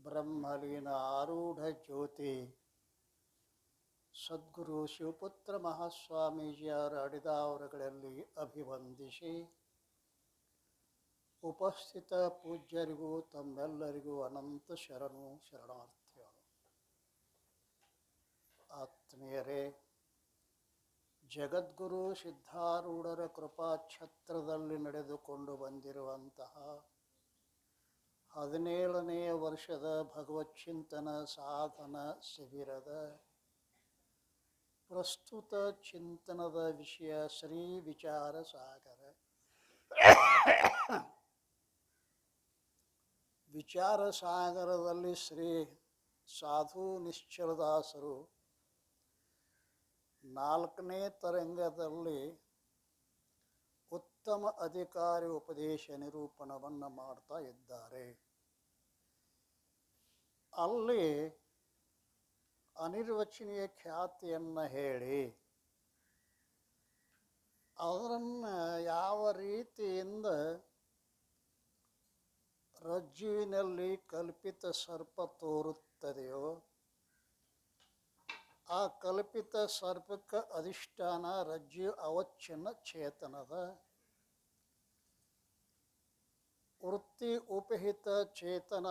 ಬ್ರಹ್ಮಲೀನ ಆರೂಢ ಜ್ಯೋತಿ ಸದ್ಗುರು ಶಿವಪುತ್ರ ಮಹಾಸ್ವಾಮೀಜಿಯವರ ಅಡಿದಾವರಗಳಲ್ಲಿ ಅಭಿವಂದಿಸಿ ಉಪಸ್ಥಿತ ಪೂಜ್ಯರಿಗೂ ತಮ್ಮೆಲ್ಲರಿಗೂ ಅನಂತ ಶರಣಾರ್ಥಿಗಳು. ಆತ್ಮೀಯರೇ, ಜಗದ್ಗುರು ಸಿದ್ಧಾರೂಢರ ಕೃಪಾಛತ್ರದಲ್ಲಿ ನಡೆದುಕೊಂಡು ಬಂದಿರುವಂತಹ 17ನೇ ವರ್ಷದ ಭಗವಚ್ಚಿಂತನ ಸಾಧನ ಶಿಬಿರದ ಪ್ರಸ್ತುತ ಚಿಂತನದ ವಿಷಯ ಶ್ರೀ ವಿಚಾರ ಸಾಗರ. ವಿಚಾರ ಸಾಗರದಲ್ಲಿ ಶ್ರೀ ಸಾಧು ನಿಶ್ಚಲದಾಸರು 4ನೇ ತರಂಗದಲ್ಲಿ ಉತ್ತಮ ಅಧಿಕಾರಿ ಉಪದೇಶ ನಿರೂಪಣವನ್ನು ಮಾಡ್ತಾ ಇದ್ದಾರೆ. ಅಲ್ಲಿ ಅನಿರ್ವಚನೀಯ ಖ್ಯಾತಿಯನ್ನು ಹೇಳಿ ಅದನ್ನು ಯಾವ ರೀತಿಯಿಂದ ರಜ್ಜುವಿನಲ್ಲಿ ಕಲ್ಪಿತ ಸರ್ಪ ತೋರುತ್ತದೆಯೋ ಆ ಕಲ್ಪಿತ ಸರ್ಪಕ್ಕೆ ಅಧಿಷ್ಠಾನ ರಜ್ಜು ಅವಚ್ಛಿನ್ನ ಚೇತನದ ವೃತ್ತಿ ಉಪಹಿತ ಚೇತನ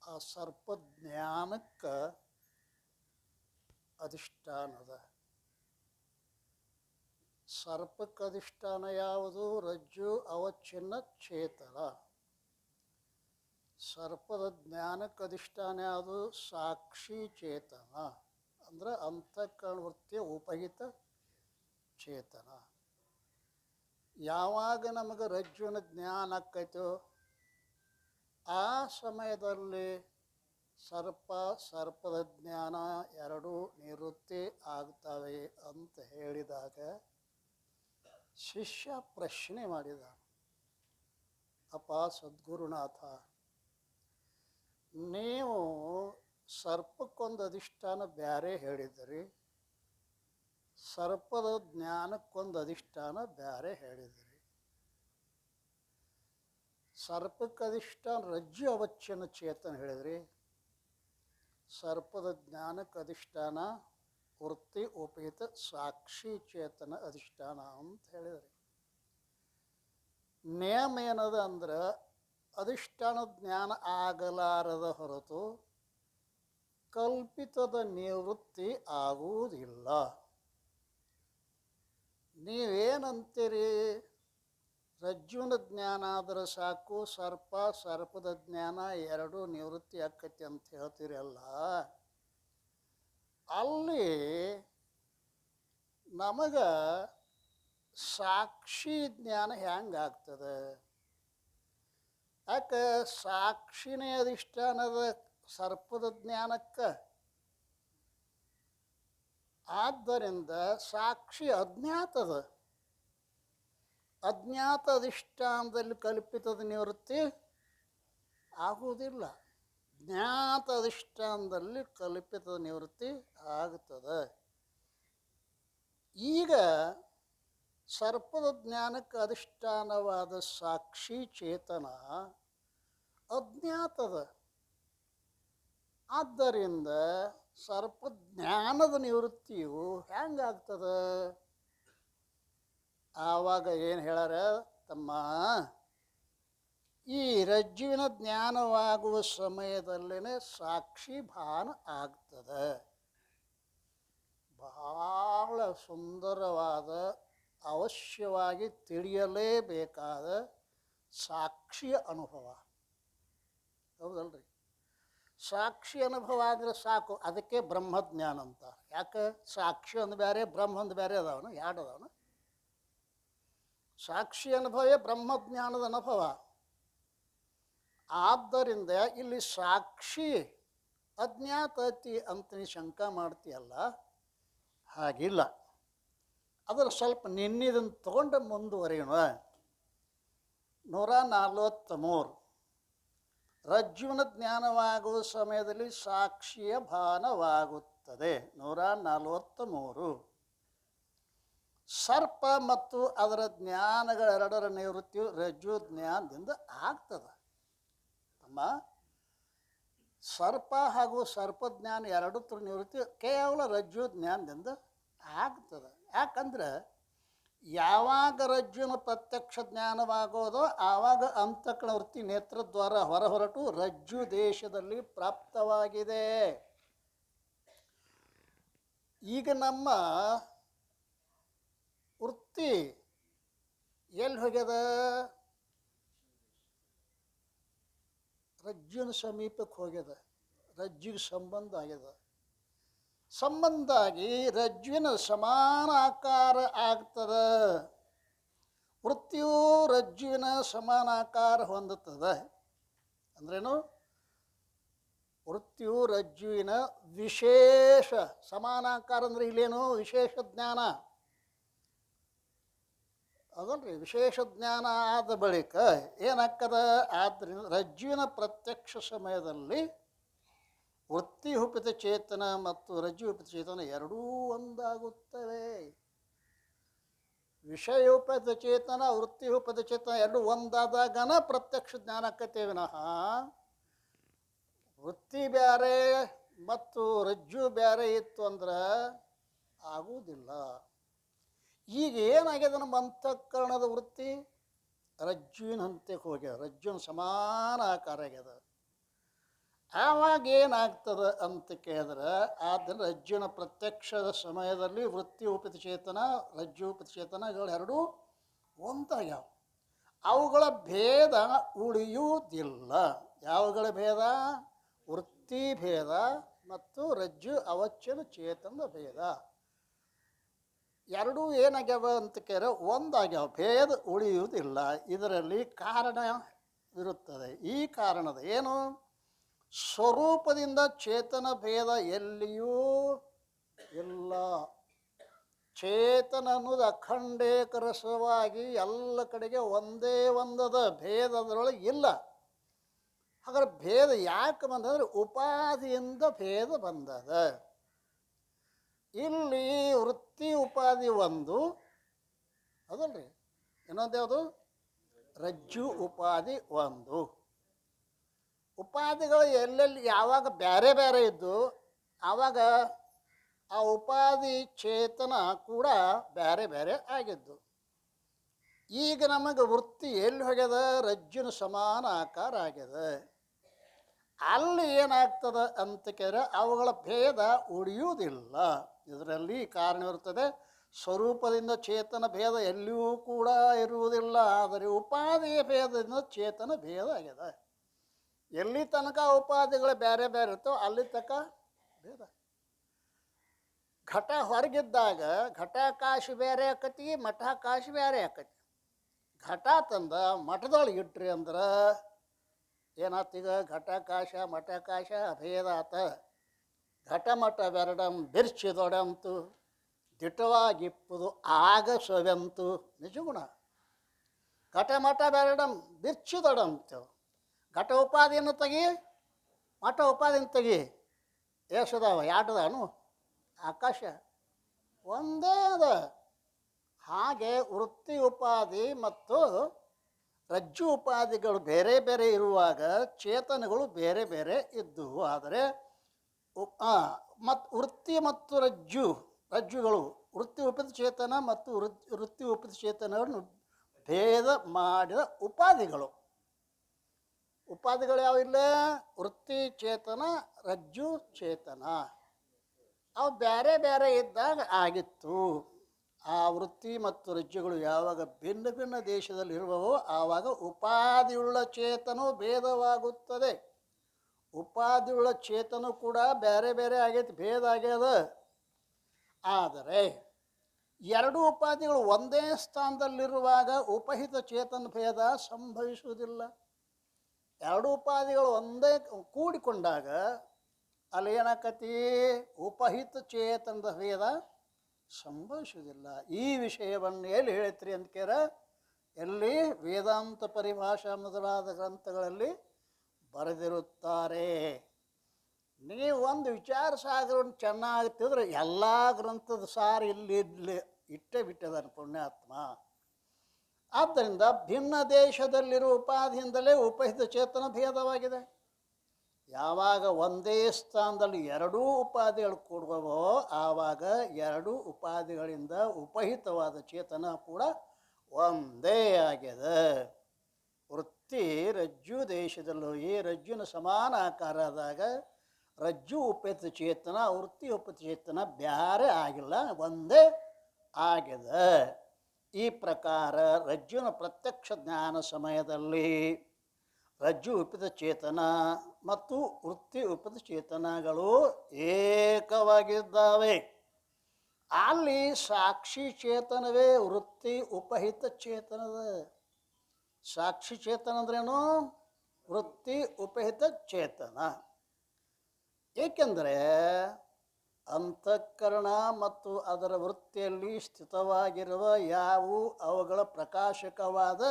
ಆ ಸರ್ಪಜ್ಞಾನಕ್ಕೆ ಅಧಿಷ್ಠಾನದ. ಸರ್ಪಕ್ಕೆ ಅಧಿಷ್ಠಾನ ಯಾವುದು? ರಜ್ಜು ಅವಚ್ಛಿನ್ನ ಚೇತನ. ಸರ್ಪದ ಜ್ಞಾನಕ್ಕೆ ಅಧಿಷ್ಠಾನ ಯಾವುದು? ಸಾಕ್ಷಿ ಚೇತನ, ಅಂದರೆ ಅಂತಃಕರಣ ವೃತ್ತಿಯ ಉಪಹಿತ ಚೇತನ. ಯಾವಾಗ ನಮಗೆ ರಜ್ಜುವಿನ ಜ್ಞಾನ ಆಕ್ಕೈತೋ ಆ ಸಮಯದಲ್ಲಿ ಸರ್ಪದ ಜ್ಞಾನ ಎರಡೂ ನಿವೃತ್ತಿ ಆಗ್ತವೆ ಅಂತ ಹೇಳಿದಾಗ ಶಿಷ್ಯ ಪ್ರಶ್ನೆ ಮಾಡಿದ, ಅಪ್ಪ ಸದ್ಗುರುನಾಥ, ನೀವು ಸರ್ಪಕ್ಕೊಂದು ಅಧಿಷ್ಠಾನ ಬೇರೆ ಹೇಳಿದಿರಿ, ಸರ್ಪದ ಜ್ಞಾನಕ್ಕೊಂದು ಅಧಿಷ್ಠಾನ ಬೇರೆ ಹೇಳಿದಿರಿ. ಸರ್ಪಕ್ಕೆ ಅಧಿಷ್ಠಾನ ರಜ್ಜು ಅವಚ್ಛಿನ್ನ ಚೇತನ ಹೇಳಿದ್ರಿ, ಸರ್ಪದ ಜ್ಞಾನಕ್ಕೆ ಅಧಿಷ್ಠಾನ ವೃತ್ತಿ ಉಪಹಿತ ಸಾಕ್ಷಿ ಚೇತನ ಅಧಿಷ್ಠಾನ ಅಂತ ಹೇಳಿದ್ರಿ. ನೇಮ ಏನದ ಅಂದ್ರೆ ಅಧಿಷ್ಠಾನ ಜ್ಞಾನ ಆಗಲಾರದ ಹೊರತು ಕಲ್ಪಿತದ ನಿವೃತ್ತಿ ಆಗುವುದಿಲ್ಲ. ನೀವೇನಂತೀರಿ? ರಜ್ಜುವಿನ ಜ್ಞಾನ ಆದರೆ ಸಾಕು, ಸರ್ಪದ ಜ್ಞಾನ ಎರಡೂ ನಿವೃತ್ತಿ ಆಕ್ಕತಿ ಅಂತ ಹೇಳ್ತೀರಲ್ಲ. ಅಲ್ಲಿ ನಮಗೆ ಸಾಕ್ಷಿ ಜ್ಞಾನ ಹೆಂಗಾಗ್ತದೆ? ಯಾಕೆ ಸಾಕ್ಷಿನೇ ಅಧಿಷ್ಠಾನದ ಸರ್ಪದ ಜ್ಞಾನಕ್ಕೆ. ಆದ್ದರಿಂದ ಸಾಕ್ಷಿ ಅಜ್ಞಾತದ. ಅಜ್ಞಾತ ಅಧಿಷ್ಠಾನದಲ್ಲಿ ಕಲ್ಪಿತದ ನಿವೃತ್ತಿ ಆಗುವುದಿಲ್ಲ. ಜ್ಞಾತ ಅಧಿಷ್ಠಾನದಲ್ಲಿ ಕಲ್ಪಿತದ ನಿವೃತ್ತಿ ಆಗುತ್ತದೆ. ಈಗ ಸರ್ಪದ ಜ್ಞಾನಕ್ಕೆ ಅಧಿಷ್ಠಾನವಾದ ಸಾಕ್ಷಿ ಚೇತನ ಅಜ್ಞಾತದ. ಆದ್ದರಿಂದ ಸರ್ಪಜ್ಞಾನದ ನಿವೃತ್ತಿಯು ಹೆಂಗಾಗ್ತದೆ? ಆವಾಗ ಏನು ಹೇಳ್ಯಾರ? ತಮ್ಮ, ಈ ರಜ್ಜುವಿನ ಜ್ಞಾನವಾಗುವ ಸಮಯದಲ್ಲೇ ಸಾಕ್ಷಿ ಭಾನ ಆಗ್ತದೆ. ಬಹಳ ಸುಂದರವಾದ, ಅವಶ್ಯವಾಗಿ ತಿಳಿಯಲೇಬೇಕಾದ ಸಾಕ್ಷಿಯ ಅನುಭವ. ಹೌದಲ್ರಿ? ಸಾಕ್ಷಿ ಅನುಭವ ಆದರೆ ಸಾಕು. ಅದಕ್ಕೆ ಬ್ರಹ್ಮಜ್ಞಾನ ಅಂತ. ಯಾಕೆ? ಸಾಕ್ಷಿ ಒಂದು ಬೇರೆ, ಬ್ರಹ್ಮ ಒಂದು ಬೇರೆ ಅದಾವನು, ಎರಡು ಅದಾವನು. ಸಾಕ್ಷಿ ಅನುಭವೇ ಬ್ರಹ್ಮಜ್ಞಾನದ ಅನುಭವ. ಆದ್ದರಿಂದ ಇಲ್ಲಿ ಸಾಕ್ಷಿ ಅಜ್ಞಾತತಿ ಅಂತ ನೀ ಶಂಕ ಮಾಡ್ತೀಯಲ್ಲ, ಹಾಗಿಲ್ಲ. ಅದರ ಸ್ವಲ್ಪ ನಿನ್ನಿದನ್ನು ತಗೊಂಡು ಮುಂದುವರಿಯೋಣ. 143 ರಜ್ಜುವಿನ ಜ್ಞಾನವಾಗುವ ಸಮಯದಲ್ಲಿ ಸಾಕ್ಷಿಯ ಭಾನವಾಗುತ್ತದೆ. 143 ಸರ್ಪ ಮತ್ತು ಅದರ ಜ್ಞಾನಗಳೆರಡರ ನಿವೃತ್ತಿಯು ರಜ್ಜು ಜ್ಞಾನದಿಂದ ಆಗ್ತದೆ. ಅಮ್ಮ, ಸರ್ಪ ಹಾಗೂ ಸರ್ಪಜ್ಞಾನ ಎರಡೂ ನಿವೃತ್ತಿ ಕೇವಲ ರಜ್ಜು ಜ್ಞಾನದಿಂದ ಆಗ್ತದೆ. ಯಾಕಂದ್ರೆ ಯಾವಾಗ ರಜ್ಜುವಿನ ಪ್ರತ್ಯಕ್ಷ ಜ್ಞಾನವಾಗೋದೋ ಆವಾಗ ಅಂತಃಕರಣ ವೃತ್ತಿ ನೇತ್ರದ್ವಾರ ಹೊರಹೊರಟು ರಜ್ಜು ದೇಶದಲ್ಲಿ ಪ್ರಾಪ್ತವಾಗಿದೆ. ಈಗ ನಮ್ಮ ವೃತ್ತಿ ಎಲ್ಲಿ ಹೋಗ್ಯದ? ರಜ್ಜುವಿನ ಸಮೀಪಕ್ಕೆ ಹೋಗ್ಯದ. ರಜ್ಜಿಗೆ ಸಂಬಂಧ ಆಗ್ಯದ. ಸಂಬಂಧ ಆಗಿ ರಜ್ಜುವಿನ ಸಮಾನ ಆಕಾರ ಆಗ್ತದ. ವೃತ್ತಿಯು ರಜ್ಜುವಿನ ಸಮಾನ ಆಕಾರ ಹೊಂದುತ್ತದೆ. ಅಂದ್ರೇನು? ವೃತ್ತಿಯು ರಜ್ಜುವಿನ ವಿಶೇಷ ಸಮಾನಾಕಾರ ಅಂದರೆ ಇಲ್ಲೇನು? ವಿಶೇಷ ಜ್ಞಾನ ಅದಲ್ರಿ. ವಿಶೇಷ ಜ್ಞಾನ ಆದ ಬಳಿಕ ಏನಾಗ್ತದ? ಆದ್ದರಿಂದ ರಜ್ಜುವಿನ ಪ್ರತ್ಯಕ್ಷ ಸಮಯದಲ್ಲಿ ವೃತ್ತಿ ಹುಪಿತ ಚೇತನ ಮತ್ತು ರಜ್ಜು ಹುಪಿತ ಚೇತನ ಎರಡೂ ಒಂದಾಗುತ್ತವೆ. ವಿಷಯೋಪದ ಚೇತನ ವೃತ್ತಿ ಹುಪಿತ ಚೇತನ ಎರಡು ಒಂದಾದಾಗನ ಪ್ರತ್ಯಕ್ಷ ಜ್ಞಾನ ಆಕತೆ ವಿನಃ ವೃತ್ತಿ ಬೇರೆ ಮತ್ತು ರಜ್ಜು ಬೇರೆ ಇತ್ತು ಅಂದ್ರೆ ಆಗುವುದಿಲ್ಲ. ಈಗ ಏನಾಗ್ಯದ? ನಮ್ಮ ಅಂತಃಕರಣದ ವೃತ್ತಿ ರಜ್ಜುವಿನ ಹಂತಕ್ಕೆ ಹೋಗ್ಯದ. ರಜ್ಜುವಿನ ಸಮಾನ ಆಕಾರ ಆಗ್ಯದ. ಆವಾಗ ಏನಾಗ್ತದೆ ಅಂತ ಕೇಳಿದ್ರೆ, ಆದ್ದರಿಂದ ರಜ್ಜುವಿನ ಪ್ರತ್ಯಕ್ಷದ ಸಮಯದಲ್ಲಿ ವೃತ್ತಿ ಉಪಿತ ಚೇತನ ರಜ್ಜು ಉಪಿತ ಚೇತನಗಳು ಎರಡೂ ಒಂದಾಗ್ಯಾವ. ಅವುಗಳ ಭೇದ ಉಳಿಯುವುದಿಲ್ಲ. ಯಾವುಗಳ ಭೇದ? ವೃತ್ತಿ ಭೇದ ಮತ್ತು ರಜ್ಜು ಅವಚ್ಛೇದ ಚೇತನದ ಭೇದ ಎರಡೂ ಏನಾಗ್ಯಾವ ಅಂತ ಕೇಳಿದ್ರೆ ಒಂದಾಗ್ಯಾವ. ಭೇದ ಉಳಿಯುವುದಿಲ್ಲ. ಇದರಲ್ಲಿ ಕಾರಣ ಇರುತ್ತದೆ. ಈ ಕಾರಣದ ಏನು? ಸ್ವರೂಪದಿಂದ ಚೇತನ ಭೇದ ಎಲ್ಲಿಯೂ ಇಲ್ಲ. ಚೇತನ ಅನ್ನೋದು ಅಖಂಡೇಕರಸವಾಗಿ ಎಲ್ಲ ಕಡೆಗೆ ಒಂದೇ ಒಂದದ. ಭೇದ ಅದರೊಳಗೆ ಇಲ್ಲ. ಹಾಗಾದ್ರೆ ಭೇದ ಯಾಕೆ ಬಂದಂದ್ರೆ ಉಪಾಧಿಯಿಂದ ಭೇದ ಬಂದದ. ಇಲ್ಲಿ ವೃತ್ತಿ ಉಪಾಧಿ ಒಂದು ಅದಲ್ರಿ. ಇನ್ನೊಂದು ಯಾವುದು? ರಜ್ಜು ಉಪಾಧಿ ಒಂದು. ಉಪಾಧಿಗಳು ಎಲ್ಲೆಲ್ಲಿ ಯಾವಾಗ ಬೇರೆ ಬೇರೆ ಇದ್ದು ಆವಾಗ ಆ ಉಪಾಧಿ ಚೇತನ ಕೂಡ ಬೇರೆ ಬೇರೆ ಆಗಿದ್ದು. ಈಗ ನಮಗೆ ವೃತ್ತಿ ಎಲ್ಲಿ ಹೋಗ್ಯದ? ರಜ್ಜುನ ಸಮಾನ ಆಕಾರ ಆಗ್ಯದ. ಅಲ್ಲಿ ಏನಾಗ್ತದೆ ಅಂತ ಕೇಳಿದ್ರೆ ಅವುಗಳ ಭೇದ ಉಳಿಯುವುದಿಲ್ಲ. ಇದರಲ್ಲಿ ಕಾರಣ ಇರುತ್ತದೆ. ಸ್ವರೂಪದಿಂದ ಚೇತನ ಭೇದ ಎಲ್ಲಿಯೂ ಕೂಡ ಇರುವುದಿಲ್ಲ. ಆದರೆ ಉಪಾಧಿಯ ಭೇದದಿಂದ ಚೇತನ ಭೇದ ಆಗ್ಯದ. ಎಲ್ಲಿ ತನಕ ಉಪಾಧಿಗಳು ಬೇರೆ ಬೇರೆ ಇರ್ತವೆ ಅಲ್ಲಿ ತನಕ ಭೇದ. ಘಟ ಹೊರಗಿದ್ದಾಗ ಘಟಾಕಾಶ ಬೇರೆ ಆಕತಿ, ಮಠಾಕಾಶ ಬೇರೆ ಆಕತಿ. ಘಟ ತಂದ ಮಠದೊಳಗೆ ಇಟ್ರಿ ಅಂದ್ರೆ ಏನಾತೀಗ? ಘಟಾಕಾಶ ಮಠಾಕಾಶ ಅಭೇದ ಆತ. ಘಟಮಠ ಬೆರಡಂ ಬಿರ್ಚಿದೊಡಂತು ದಿಟವಾಗಿಪ್ಪುದು ಆಗ ಸೊವೆಂತು. ನಿಜಗುಣ. ಘಟಮಠ ಬೆರಡಂ ಬಿರ್ಚಿದೊಡಂತು. ಘಟ ಉಪಾಧಿಯನ್ನು ತೆಗಿ, ಮಠ ಉಪಾಧಿಯನ್ನು ತೆಗಿ. ಎಷ್ಟದಾವ? ಎರಡದಾನು. ಆಕಾಶ ಒಂದೇ ಅದ. ಹಾಗೆ ವೃತ್ತಿ ಉಪಾಧಿ ಮತ್ತು ರಜ್ಜು ಉಪಾಧಿಗಳು ಬೇರೆ ಬೇರೆ ಇರುವಾಗ ಚೇತನಗಳು ಬೇರೆ ಬೇರೆ ಇದ್ದವು. ಆದರೆ ಮತ್ತು ವೃತ್ತಿ ಮತ್ತು ರಜ್ಜುಗಳು ವೃತ್ತಿ ಉಪಿತ ಚೇತನ ಮತ್ತು ವೃತ್ತಿ ಉಪಿತ ಚೇತನಗಳನ್ನು ಭೇದ ಮಾಡಿದ ಉಪಾಧಿಗಳು. ಉಪಾಧಿಗಳು ಯಾವಿಲ್ಲ? ವೃತ್ತಿ ಚೇತನ ರಜ್ಜು ಚೇತನ. ಅವು ಬೇರೆ ಬೇರೆ ಇದ್ದಾಗ ಆಗಿತ್ತು. ಆ ವೃತ್ತಿ ಮತ್ತು ರಜ್ಜುಗಳು ಯಾವಾಗ ಭಿನ್ನ ಭಿನ್ನ ದೇಶದಲ್ಲಿರುವವೋ ಆವಾಗ ಉಪಾಧಿಯುಳ್ಳ ಚೇತನವು ಭೇದವಾಗುತ್ತದೆ. ಉಪಾಧಿಯುಳ್ಳ ಚೇತನ ಕೂಡ ಬೇರೆ ಬೇರೆ ಆಗೈತಿ, ಭೇದ ಆಗ್ಯದ. ಆದರೆ ಎರಡು ಉಪಾಧಿಗಳು ಒಂದೇ ಸ್ಥಾನದಲ್ಲಿರುವಾಗ ಉಪಹಿತ ಚೇತನ ಭೇದ ಸಂಭವಿಸುವುದಿಲ್ಲ. ಎರಡು ಉಪಾಧಿಗಳು ಒಂದೇ ಕೂಡಿಕೊಂಡಾಗ ಅಲ್ಲಿ ಏನಾಕತಿ? ಉಪಹಿತ ಚೇತನದ ಭೇದ ಸಂಭವಿಸುವುದಿಲ್ಲ. ಈ ವಿಷಯವನ್ನು ಎಲ್ಲಿ ಹೇಳ್ತೀರಿ ಅಂತ ಕೇಳ? ಎಲ್ಲಿ? ವೇದಾಂತ ಪರಿಭಾಷಾ ಮೊದಲಾದ ಗ್ರಂಥಗಳಲ್ಲಿ ಬರೆದಿರುತ್ತಾರೆ. ನೀವು ಒಂದು ವಿಚಾರ ಸಾಗರವನ್ನು ಚೆನ್ನಾಗಿ ತಿಳಿದ್ರೆ ಎಲ್ಲ ಗ್ರಂಥದ ಸಾರ ಇಲ್ಲಿ ಇಟ್ಟೇ ಬಿಟ್ಟದಾನೆ ಪುಣ್ಯಾತ್ಮ. ಆದ್ದರಿಂದ ಭಿನ್ನ ದೇಶದಲ್ಲಿರುವ ಉಪಾಧಿಯಿಂದಲೇ ಉಪಹಿತ ಚೇತನ ಭೇದವಾಗಿದೆ. ಯಾವಾಗ ಒಂದೇ ಸ್ಥಾನದಲ್ಲಿ ಎರಡೂ ಉಪಾಧಿಗಳು ಕೂಡುವವೋ ಆವಾಗ ಎರಡೂ ಉಪಾಧಿಗಳಿಂದ ಉಪಹಿತವಾದ ಚೇತನ ಕೂಡ ಒಂದೇ ಆಗಿದೆ. ವೃತ್ತಿ ರಜ್ಜು ದೇಶದಲ್ಲೂ ಈ ರಜ್ಜುನ ಸಮಾನ ಆಕಾರ ಆದಾಗ ರಜ್ಜು ಉಪಹಿತ ಚೇತನ ವೃತ್ತಿ ಉಪಹಿತ ಚೇತನ ಬ್ಯಾರೆ ಆಗಿಲ್ಲ, ಒಂದೇ ಆಗಿದೆ. ಈ ಪ್ರಕಾರ ರಜ್ಜುನ ಪ್ರತ್ಯಕ್ಷ ಜ್ಞಾನ ಸಮಯದಲ್ಲಿ ರಜ್ಜು ಉಪಿತ ಚೇತನ ಮತ್ತು ವೃತ್ತಿ ಉಪಿತ ಚೇತನಗಳು ಏಕವಾಗಿದ್ದಾವೆ. ಅಲ್ಲಿ ಸಾಕ್ಷಿ ಚೇತನವೇ ವೃತ್ತಿ ಉಪಹಿತ ಚೇತನದ. ಸಾಕ್ಷಿ ಚೇತನ ಅಂದ್ರೇನು? ವೃತ್ತಿ ಉಪಹಿತ ಚೇತನ. ಏಕೆಂದರೆ ಅಂತಃಕರಣ ಮತ್ತು ಅದರ ವೃತ್ತಿಯಲ್ಲಿ ಸ್ಥಿತವಾಗಿರುವ ಯಾವುವು ಅವುಗಳ ಪ್ರಕಾಶಕವಾದ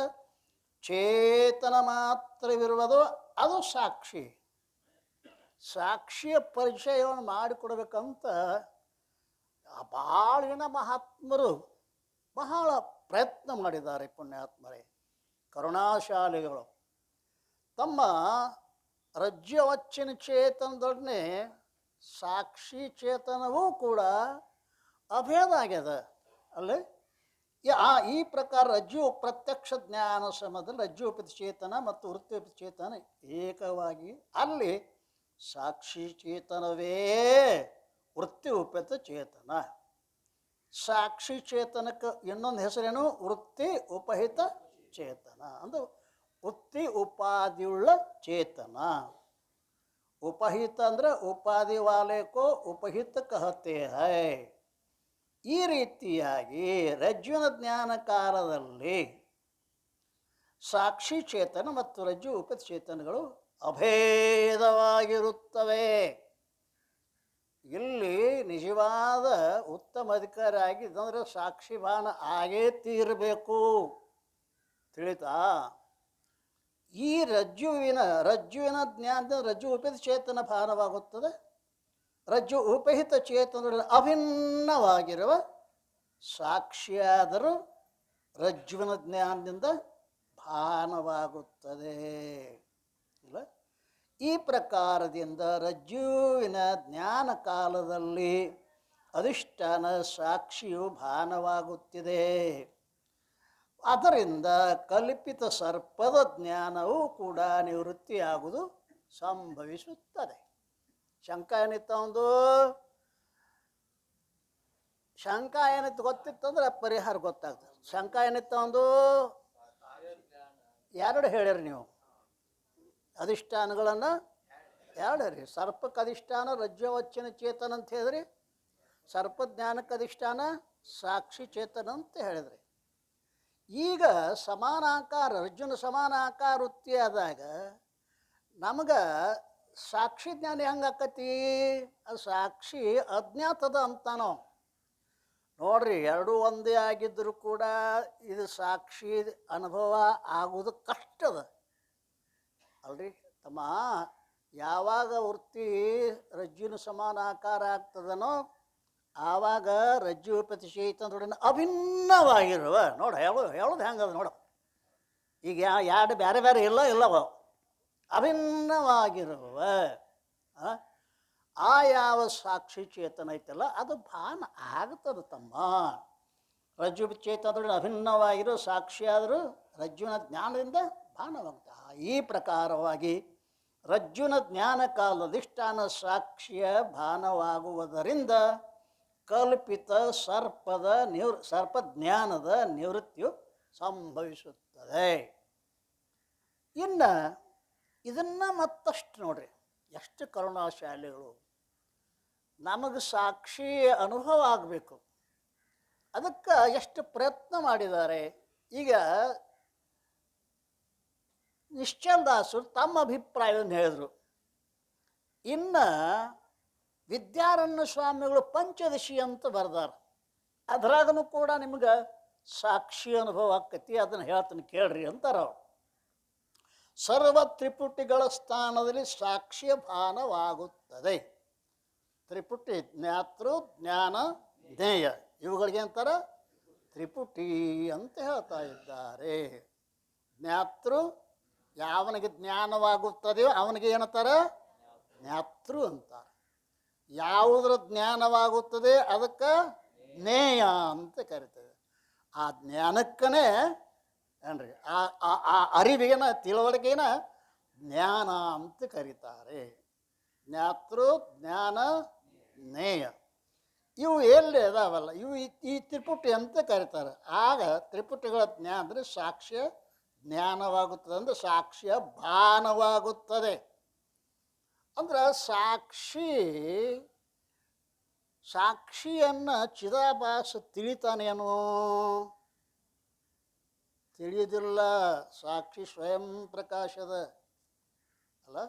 ಚೇತನ ಮಾತ್ರವಿರುವುದು ಅದು ಸಾಕ್ಷಿ. ಸಾಕ್ಷಿಯ ಪರಿಚಯವನ್ನು ಮಾಡಿಕೊಡ್ಬೇಕಂತ ಬಾಳಿನ ಮಹಾತ್ಮರು ಬಹಳ ಪ್ರಯತ್ನ ಮಾಡಿದ್ದಾರೆ. ಪುಣ್ಯಾತ್ಮರೇ, ಕರುಣಾಶಾಲಿಗಳು ತಮ್ಮ ರಜ್ಜವಚ್ಚಿನ ಚೇತನದೊಡನೆ ಸಾಕ್ಷಿ ಚೇತನವೂ ಕೂಡ ಅಭೇದ ಆಗ್ಯದ ಅಲ್ಲೇ. ಈ ಪ್ರಕಾರ ರಜ್ಜು ಪ್ರತ್ಯಕ್ಷ ಜ್ಞಾನ ಸಮಯದಲ್ಲಿ ರಜ್ಜು ಉಪಿತ ಚೇತನ ಮತ್ತು ವೃತ್ತಿ ಉಪಿತ ಚೇತನ ಏಕವಾಗಿ ಅಲ್ಲಿ ಸಾಕ್ಷಿ ಚೇತನವೇ ವೃತ್ತಿ ಉಪಿತ ಚೇತನ. ಸಾಕ್ಷಿ ಚೇತನಕ್ಕೆ ಇನ್ನೊಂದು ಹೆಸರೇನು? ವೃತ್ತಿ ಉಪಹಿತ ಚೇತನ. ಅಂದ್ರೆ ವೃತ್ತಿ ಉಪಾದಿಯುಳ್ಳ ಚೇತನ. ಉಪಹಿತ ಅಂದರೆ ಉಪಾಧಿ ವಾಲೆಕೋ ಉಪಹಿತ ಕಹತೆ ಹೈ. ಈ ರೀತಿಯಾಗಿ ರಜ್ಜುನ ಜ್ಞಾನ ಕಾಲದಲ್ಲಿ ಸಾಕ್ಷಿ ಚೇತನ ಮತ್ತು ರಜ್ಜು ಉಪಹಿತ ಚೇತನಗಳು ಅಭೇದವಾಗಿರುತ್ತವೆ. ಇಲ್ಲಿ ನಿಜವಾದ ಉತ್ತಮ ಅಧಿಕಾರಿ ಆಗಿದ್ದಂದ್ರೆ ಸಾಕ್ಷಿ ಭಾನ ಆಗೇ ತೀರಬೇಕು. ತಿಳಿತಾ? ಈ ರಜ್ಜುವಿನ ಜ್ಞಾನದಿಂದ ರಜ್ಜು ಉಪಹಿತ ಚೇತನ ಭಾನವಾಗುತ್ತದೆ. ರಜ್ಜು ಉಪಹಿತ ಚೇತನದಲ್ಲಿ ಅಭಿನ್ನವಾಗಿರುವ ಸಾಕ್ಷಿಯಾದರೂ ರಜ್ಜುವಿನ ಜ್ಞಾನದಿಂದ ಭಾನವಾಗುತ್ತದೆ. ಇಲ್ಲ, ಈ ಪ್ರಕಾರದಿಂದ ರಜ್ಜುವಿನ ಜ್ಞಾನ ಕಾಲದಲ್ಲಿ ಅಧಿಷ್ಠಾನ ಸಾಕ್ಷಿಯು ಭಾನವಾಗುತ್ತಿದೆ. ಅದರಿಂದ ಕಲ್ಪಿತ ಸರ್ಪದ ಜ್ಞಾನವೂ ಕೂಡ ನಿವೃತ್ತಿಯಾಗುವುದು ಸಂಭವಿಸುತ್ತದೆ. ಶಂಕ ಏನಿತ್ತ? ಒಂದು ಶಂಕ ಏನಿತ್ತು ಗೊತ್ತಿತ್ತಂದ್ರೆ ಪರಿಹಾರ ಗೊತ್ತಾಗ್ತದೆ. ಶಂಕ ಏನಿತ್ತ? ಒಂದು ಎರಡು ಹೇಳಿರಿ ನೀವು ಅಧಿಷ್ಠಾನಗಳನ್ನು. ಎರಡು ಹೇಳ್ರಿ. ಸರ್ಪಕ್ಕೆ ಅಧಿಷ್ಠಾನ ರಜ್ಜವಚ್ಚಿನ ಚೇತನ ಅಂತ ಹೇಳಿದ್ರಿ, ಸರ್ಪಜ್ಞಾನಕ್ಕೆ ಅಧಿಷ್ಠಾನ ಸಾಕ್ಷಿ ಚೇತನ ಅಂತ ಹೇಳಿದ್ರಿ. ಈಗ ಸಮಾನಾಕಾರ ರಜ್ಜುನ ಸಮಾನಾಕಾರ ವೃತ್ತಿ ಆದಾಗ ನಮಗೆ ಸಾಕ್ಷಿ ಜ್ಞಾನ ಹೆಂಗೆ ಆಕತಿ? ಅದು ಸಾಕ್ಷಿ ಅಜ್ಞಾತದ ಅಂತಾನೋ ನೋಡ್ರಿ. ಎರಡೂ ಒಂದೇ ಆಗಿದ್ದರೂ ಕೂಡ ಇದು ಸಾಕ್ಷಿ ಅನುಭವ ಆಗುವುದು ಕಷ್ಟದ ಅಲ್ರಿ ತಮ್ಮ. ಯಾವಾಗ ವೃತ್ತಿ ರಜ್ಜುನ ಸಮಾನಾಕಾರ ಆಗ್ತದನೋ ಆವಾಗ ರಜ್ಜು ಉಪಹಿತ ಚೇತನದೊಡನೆ ಅಭಿನ್ನವಾಗಿರುವ ಹೇಳೋದು ಹೆಂಗದ ನೋಡು. ಈಗ ಎರಡು ಬೇರೆ ಬೇರೆ ಇಲ್ಲವ, ಅಭಿನ್ನವಾಗಿರುವ ಆ ಯಾವ ಸಾಕ್ಷಿ ಚೇತನ ಐತಲ್ಲ ಅದು ಭಾನ ಆಗ್ತದೆ ತಮ್ಮ. ರಜ್ಜು ಚೇತನದೊಡನೆ ಅಭಿನ್ನವಾಗಿರೋ ಸಾಕ್ಷಿಯಾದರೂ ರಜ್ಜುನ ಜ್ಞಾನದಿಂದ ಭಾನವಾಗ್ತದೆ. ಈ ಪ್ರಕಾರವಾಗಿ ರಜ್ಜುನ ಜ್ಞಾನ ಕಾಲಧಿಷ್ಠಾನ ಸಾಕ್ಷಿಯ ಭಾನವಾಗುವುದರಿಂದ ಕಲ್ಪಿತ ಸರ್ಪಜ್ಞಾನದ ನಿವೃತ್ತಿಯು ಸಂಭವಿಸುತ್ತದೆ. ಇನ್ನು ಇದನ್ನು ಮತ್ತಷ್ಟು ನೋಡ್ರಿ, ಎಷ್ಟು ಕರುಣಾಶಾಲಿಗಳು. ನಮಗೆ ಸಾಕ್ಷಿ ಅನುಭವ ಆಗಬೇಕು, ಅದಕ್ಕೆ ಎಷ್ಟು ಪ್ರಯತ್ನ ಮಾಡಿದ್ದಾರೆ. ಈಗ ನಿಶ್ಚಲದಾಸರು ತಮ್ಮ ಅಭಿಪ್ರಾಯವನ್ನು ಹೇಳಿದರು. ಇನ್ನು ವಿದ್ಯಾರಣ್ಯ ಸ್ವಾಮಿಗಳು ಪಂಚದಶಿ ಅಂತ ಬರ್ದಾರ. ಅದ್ರಾಗೂ ಕೂಡ ನಿಮ್ಗೆ ಸಾಕ್ಷಿ ಅನುಭವ ಆಕತಿ, ಅದನ್ನು ಹೇಳ್ತೀನಿ ಕೇಳ್ರಿ ಅಂತಾರೆ ಅವರು. ಸರ್ವ ತ್ರಿಪುಟಿಗಳ ಸ್ಥಾನದಲ್ಲಿ ಸಾಕ್ಷ್ಯ ಭಾನವಾಗುತ್ತದೆ. ತ್ರಿಪುಟಿ ಜ್ಞಾತೃ ಜ್ಞಾನ ಜ್ಞೇಯ ಇವುಗಳಿಗೆ ಅಂತಾರೆ ತ್ರಿಪುಟಿ ಅಂತ ಹೇಳ್ತಾ ಇದ್ದಾರೆ. ಜ್ಞಾತೃ, ಯಾವನಿಗೆ ಜ್ಞಾನವಾಗುತ್ತದೆಯೋ ಅವನಿಗೆ ಏನಂತಾರೆ? ಜ್ಞಾತೃ ಅಂತಾರೆ. ಯಾವುದರ ಜ್ಞಾನವಾಗುತ್ತದೆ ಅದಕ್ಕೆ ಜ್ಞೇಯ ಅಂತ ಕರಿತೇವೆ. ಆ ಜ್ಞಾನಕ್ಕನೇ ಏನ್ರಿ ಆ ಅರಿವಿನ ತಿಳುವಳಿಕೆನ ಜ್ಞಾನ ಅಂತ ಕರೀತಾರೆ. ಜ್ಞಾತೃ, ಜ್ಞಾನ, ಜ್ಞೇಯ ಇವು ಎಲ್ಲಿ ಅದಾವಲ್ಲ ಇವು ಈ ತ್ರಿಪುಟಿ ಅಂತ ಕರೀತಾರೆ. ಆಗ ತ್ರಿಪುಟಿಗಳ ಜ್ಞಾನ ಅಂದರೆ ಸಾಕ್ಷ್ಯ ಜ್ಞಾನವಾಗುತ್ತದೆ, ಅಂದರೆ ಸಾಕ್ಷ್ಯ ಭಾನವಾಗುತ್ತದೆ. ಅಂದ್ರೆ ಸಾಕ್ಷಿಯನ್ನು ಚಿದಾಭಾಸ ತಿಳಿತಾನೇನು? ತಿಳಿಯುವುದಿಲ್ಲ. ಸಾಕ್ಷಿ ಸ್ವಯಂ ಪ್ರಕಾಶದ ಅಲ್ಲ.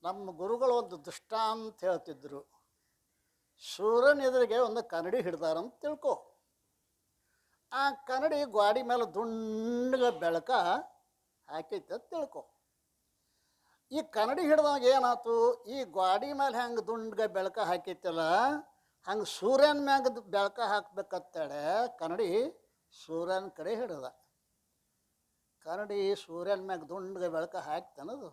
ನಮ್ಮ ಗುರುಗಳು ಒಂದು ದೃಷ್ಟಾಂತ ಹೇಳ್ತಿದ್ರು. ಸೂರ್ಯನ ಎದುರಿಗೆ ಒಂದು ಕನ್ನಡಿ ಹಿಡ್ದಾರಂತ ತಿಳ್ಕೊ. ಆ ಕನ್ನಡಿ ಗಾಡಿ ಮೇಲೆ ದುಂಡಗ ಬೆಳಕ ಹಾಕೈತೆ ಅಂತ ತಿಳ್ಕೊ. ಈ ಕನ್ನಡಿ ಹಿಡ್ದಾಗ ಏನಾಯ್ತು? ಈ ಗಾಡಿ ಮೇಲೆ ಹೆಂಗೆ ದುಂಡಗ ಬೆಳಕ ಹಾಕೈತಲ್ಲ ಹಂಗೆ ಸೂರ್ಯನ ಮ್ಯಾಗ ಬೆಳಕ ಹಾಕ್ಬೇಕಂತೇಳಿ ಕನ್ನಡಿ ಸೂರ್ಯನ ಕಡೆ ಹಿಡ್ದ. ಕನ್ನಡಿ ಸೂರ್ಯನ ಮ್ಯಾಗ ದುಂಡಗ ಬೆಳಕ ಹಾಕ್ತಾನದು.